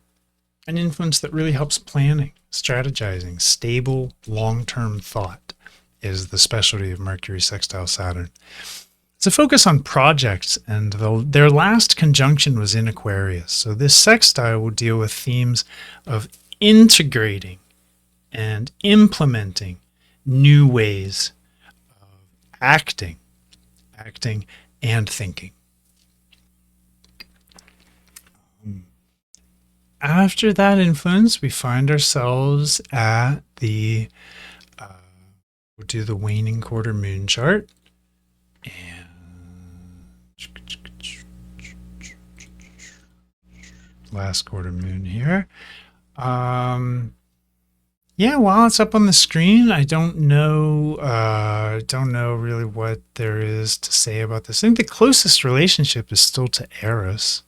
influence that really helps planning, strategizing, stable, long-term thought is the specialty of Mercury sextile Saturn. It's a focus on projects, and their last conjunction was in Aquarius. So this sextile will deal with themes of integrating and implementing new ways of acting and thinking. After that influence, we find ourselves at the we'll do the waning quarter moon chart, and last quarter moon here. Yeah, while it's up on the screen, I don't know really what there is to say about this. I think the closest relationship is still to Eris.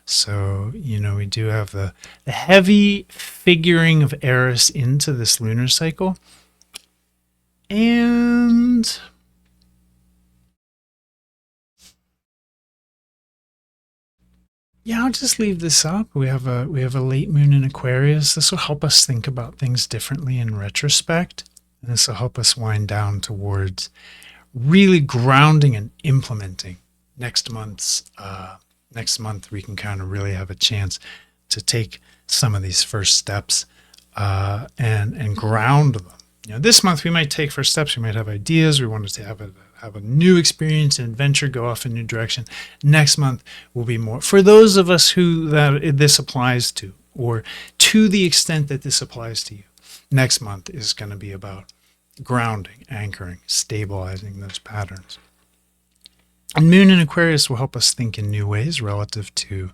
So, we do have the heavy figuring of Eris into this lunar cycle. And yeah, I'll just leave this up. We have a late moon in Aquarius. This will help us think about things differently in retrospect. And this will help us wind down towards really grounding and implementing next month we can kind of really have a chance to take some of these first steps and ground them. This month we might take first steps. We might have ideas. We wanted to have a new experience and adventure, go off in a new direction. Next month will be more for those of us who this applies to, or to the extent that this applies to you. Next month is going to be about grounding, anchoring, stabilizing those patterns. And Moon in Aquarius will help us think in new ways relative to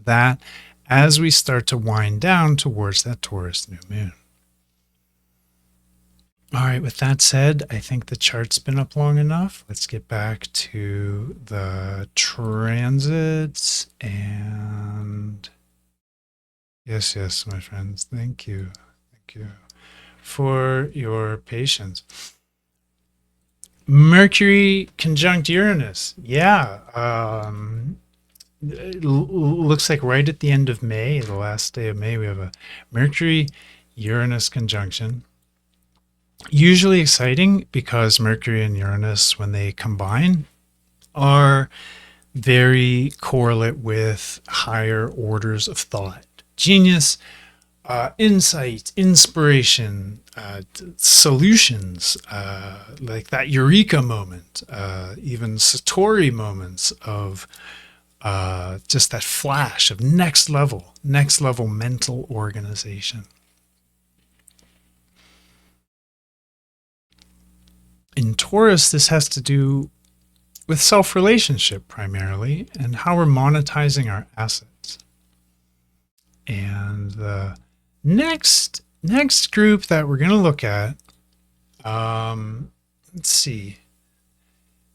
that as we start to wind down towards that Taurus new moon. All right, with that said, I think the chart's been up long enough. Let's get back to the transits. And yes, my friends, thank you for your patience. Mercury conjunct Uranus. Yeah. It looks like right at the end of May, the last day of May, we have a Mercury-Uranus conjunction. Usually exciting because Mercury and Uranus, when they combine, are very correlate with higher orders of thought. Genius, insight, inspiration, solutions, like that eureka moment, even Satori moments of just that flash of next level mental organization. In Taurus, this has to do with self-relationship primarily and how we're monetizing our assets. And the next group that we're going to look at, let's see.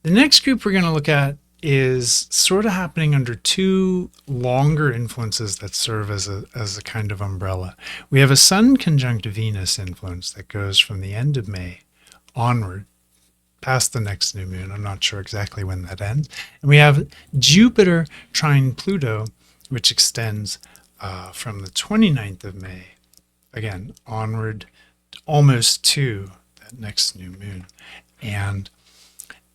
The next group we're going to look at is sort of happening under two longer influences that serve as a kind of umbrella. We have a Sun conjunct Venus influence that goes from the end of May onward, past the next new moon. I'm not sure exactly when that ends. And we have Jupiter trine Pluto, which extends from the 29th of May, again, onward almost to that next new moon. And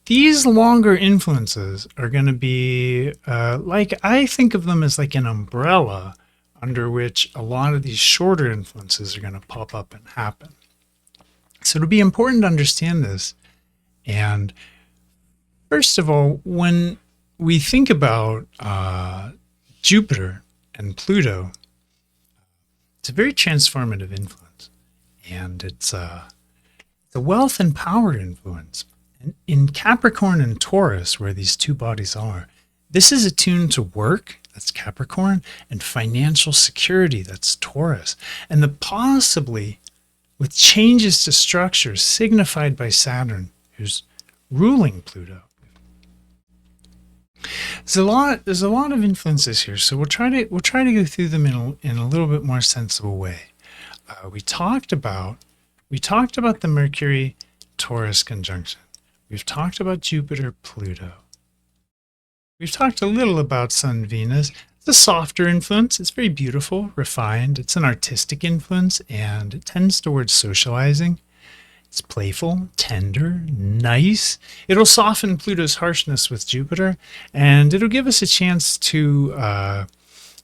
these longer influences are going to be I think of them as like an umbrella under which a lot of these shorter influences are going to pop up and happen. So it'll be important to understand this. And first of all, when we think about Jupiter and Pluto, it's a very transformative influence, and it's a wealth and power influence. And in Capricorn and Taurus, where these two bodies are, this is attuned to work, that's Capricorn, and financial security, that's Taurus. And the possibly with changes to structures signified by Saturn, who's ruling Pluto. There's a lot of influences here, so we'll try to go through them in a little bit more sensible way. We talked about the Mercury Taurus conjunction. We've talked about Jupiter Pluto. We've talked a little about Sun Venus. It's a softer influence. It's very beautiful, refined. It's an artistic influence, and it tends towards socializing. It's playful, tender, nice. It'll soften Pluto's harshness with Jupiter, and it'll give us a chance to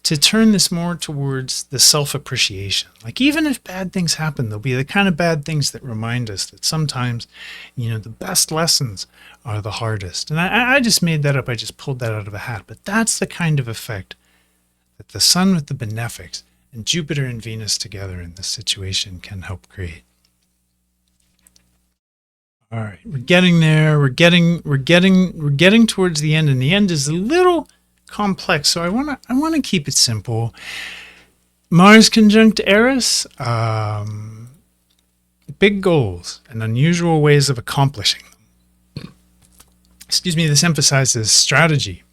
turn this more towards the self-appreciation. Like, even if bad things happen, they'll be the kind of bad things that remind us that sometimes, the best lessons are the hardest. And I just made that up. I just pulled that out of a hat. But that's the kind of effect that the Sun with the benefics and Jupiter and Venus together in this situation can help create. All right, we're getting there. We're getting towards the end, and the end is a little complex. So I want to keep it simple. Mars conjunct Eris, big goals and unusual ways of accomplishing them. Excuse me. This emphasizes strategy,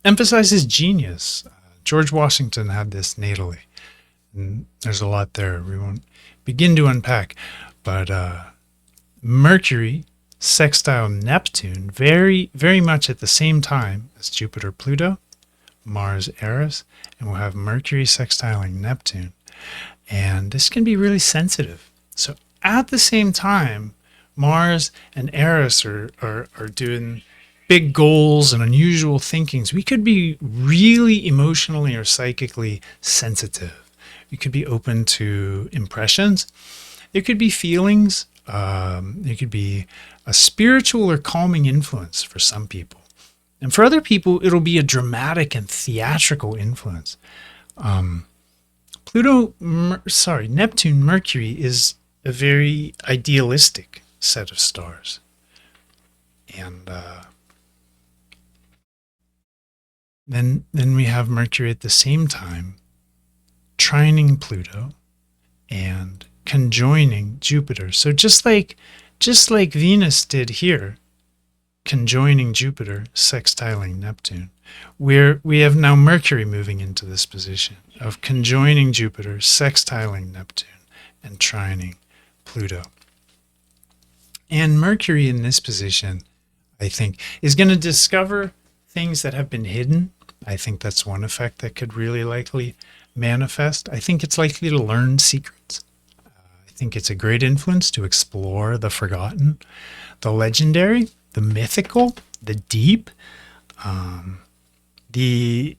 emphasizes genius. George Washington had this natally, and there's a lot there we won't begin to unpack. But Mercury sextile Neptune, very, very much at the same time as Jupiter Pluto, Mars Eris, and we'll have Mercury sextiling Neptune. And this can be really sensitive. So at the same time, Mars and Eris are doing big goals and unusual thinkings. We could be really emotionally or psychically sensitive. We could be open to impressions. There could be feelings. There could be a spiritual or calming influence for some people. And for other people, it'll be a dramatic and theatrical influence. Neptune, Mercury is a very idealistic set of stars. And then we have Mercury at the same time trining Pluto and conjoining Jupiter. So just like Venus did here, conjoining Jupiter, sextiling Neptune, we have now Mercury moving into this position of conjoining Jupiter, sextiling Neptune, and trining Pluto. And Mercury in this position, I think, is going to discover things that have been hidden. I think that's one effect that could really likely manifest. I think it's likely to learn secrets. I think it's a great influence to explore the forgotten, the legendary, the mythical, the deep, the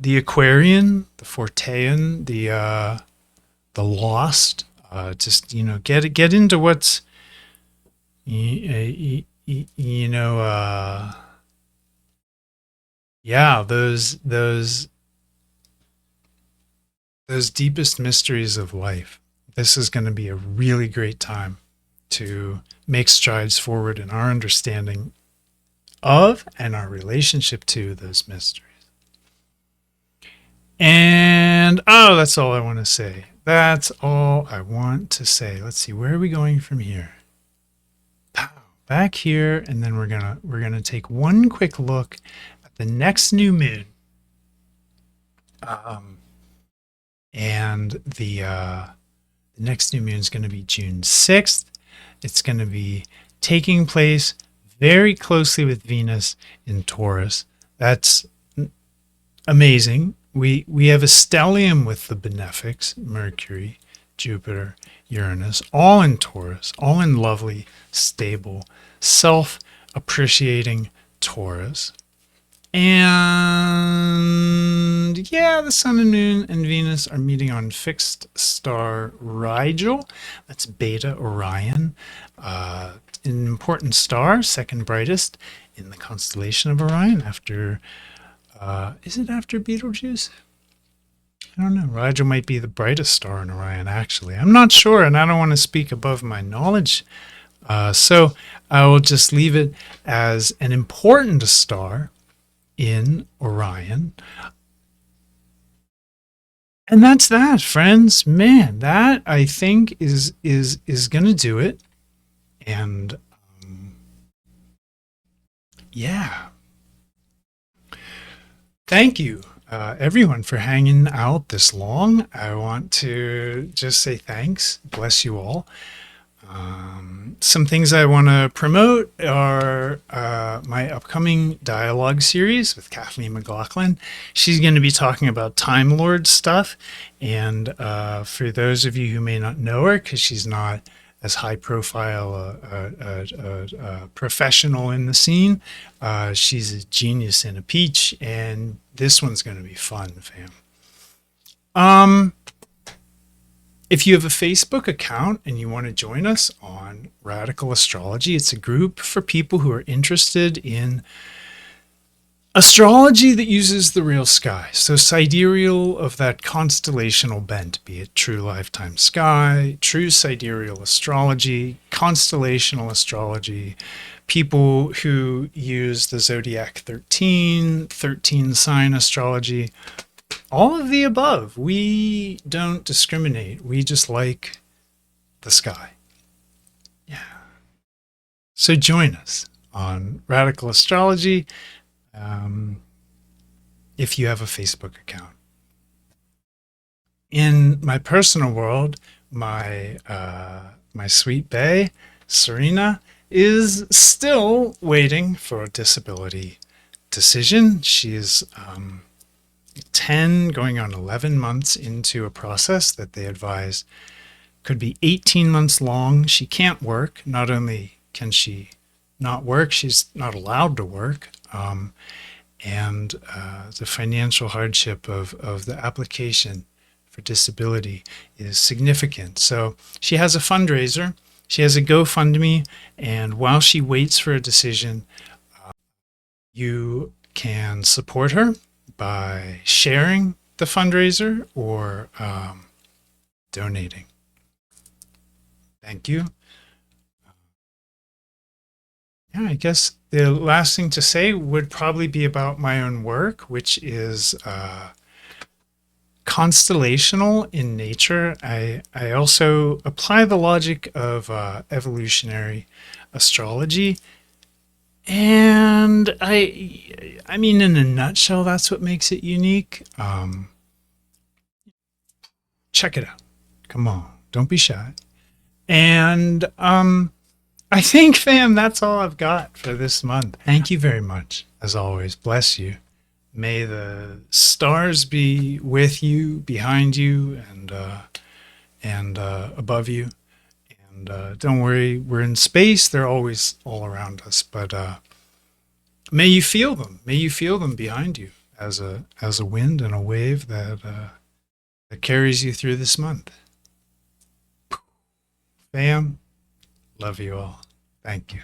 Aquarian, the Fortean, the lost. Just get into what's those deepest mysteries of life. This is going to be a really great time to make strides forward in our understanding of and our relationship to those mysteries. And that's all I want to say. That's all I want to say. Let's see, where are we going from here? Back here, and then we're gonna take one quick look at the next new moon. And the next new moon is going to be June 6th. It's going to be taking place very closely with Venus in Taurus. That's amazing. We have a stellium with the benefics, Mercury, Jupiter, Uranus, all in Taurus, all in lovely, stable, self-appreciating Taurus. And the Sun and Moon and Venus are meeting on fixed star Rigel. That's Beta Orion, an important star, second brightest in the constellation of Orion after, is it after Betelgeuse? I don't know. Rigel might be the brightest star in Orion, actually. I'm not sure, and I don't want to speak above my knowledge. So I will just leave it as an important star in Orion. And that's that, friends. Man, that I think is going to do it. And Yeah. Thank you, everyone, for hanging out this long. I want to just say thanks. Bless you all. Some things I want to promote are my upcoming dialogue series with Kathleen McLaughlin. She's going to be talking about Time Lord stuff. And for those of you who may not know her, because she's not as high profile a professional in the scene, she's a genius and a peach. And this one's going to be fun, fam. If you have a Facebook account and you want to join us on Radical Astrology, it's a group for people who are interested in astrology that uses the real sky. So sidereal of that constellational bent, be it true lifetime sky, true sidereal astrology, constellational astrology, people who use the zodiac 13 sign astrology, all of the above. We don't discriminate. We just like the sky. Yeah. So join us on Radical Astrology if you have a Facebook account. In my personal world, my sweet bae, Serena, is still waiting for a disability decision. She is 10 going on 11 months into a process that they advise could be 18 months long. She can't work. Not only can she not work, she's not allowed to work. And the financial hardship of the application for disability is significant. So she has a fundraiser. She has a GoFundMe. And while she waits for a decision, you can support her by sharing the fundraiser or donating. Thank you. Yeah, I guess the last thing to say would probably be about my own work, which is constellational in nature. I also apply the logic of evolutionary astrology. And I mean, in a nutshell, that's what makes it unique. Check it out. Come on, don't be shy. And I think, fam, that's all I've got for this month. Thank you very much. As always, bless you. May the stars be with you, behind you, and above you. And don't worry, we're in space. They're always all around us. But may you feel them. May you feel them behind you as a wind and a wave that carries you through this month. Fam, love you all. Thank you.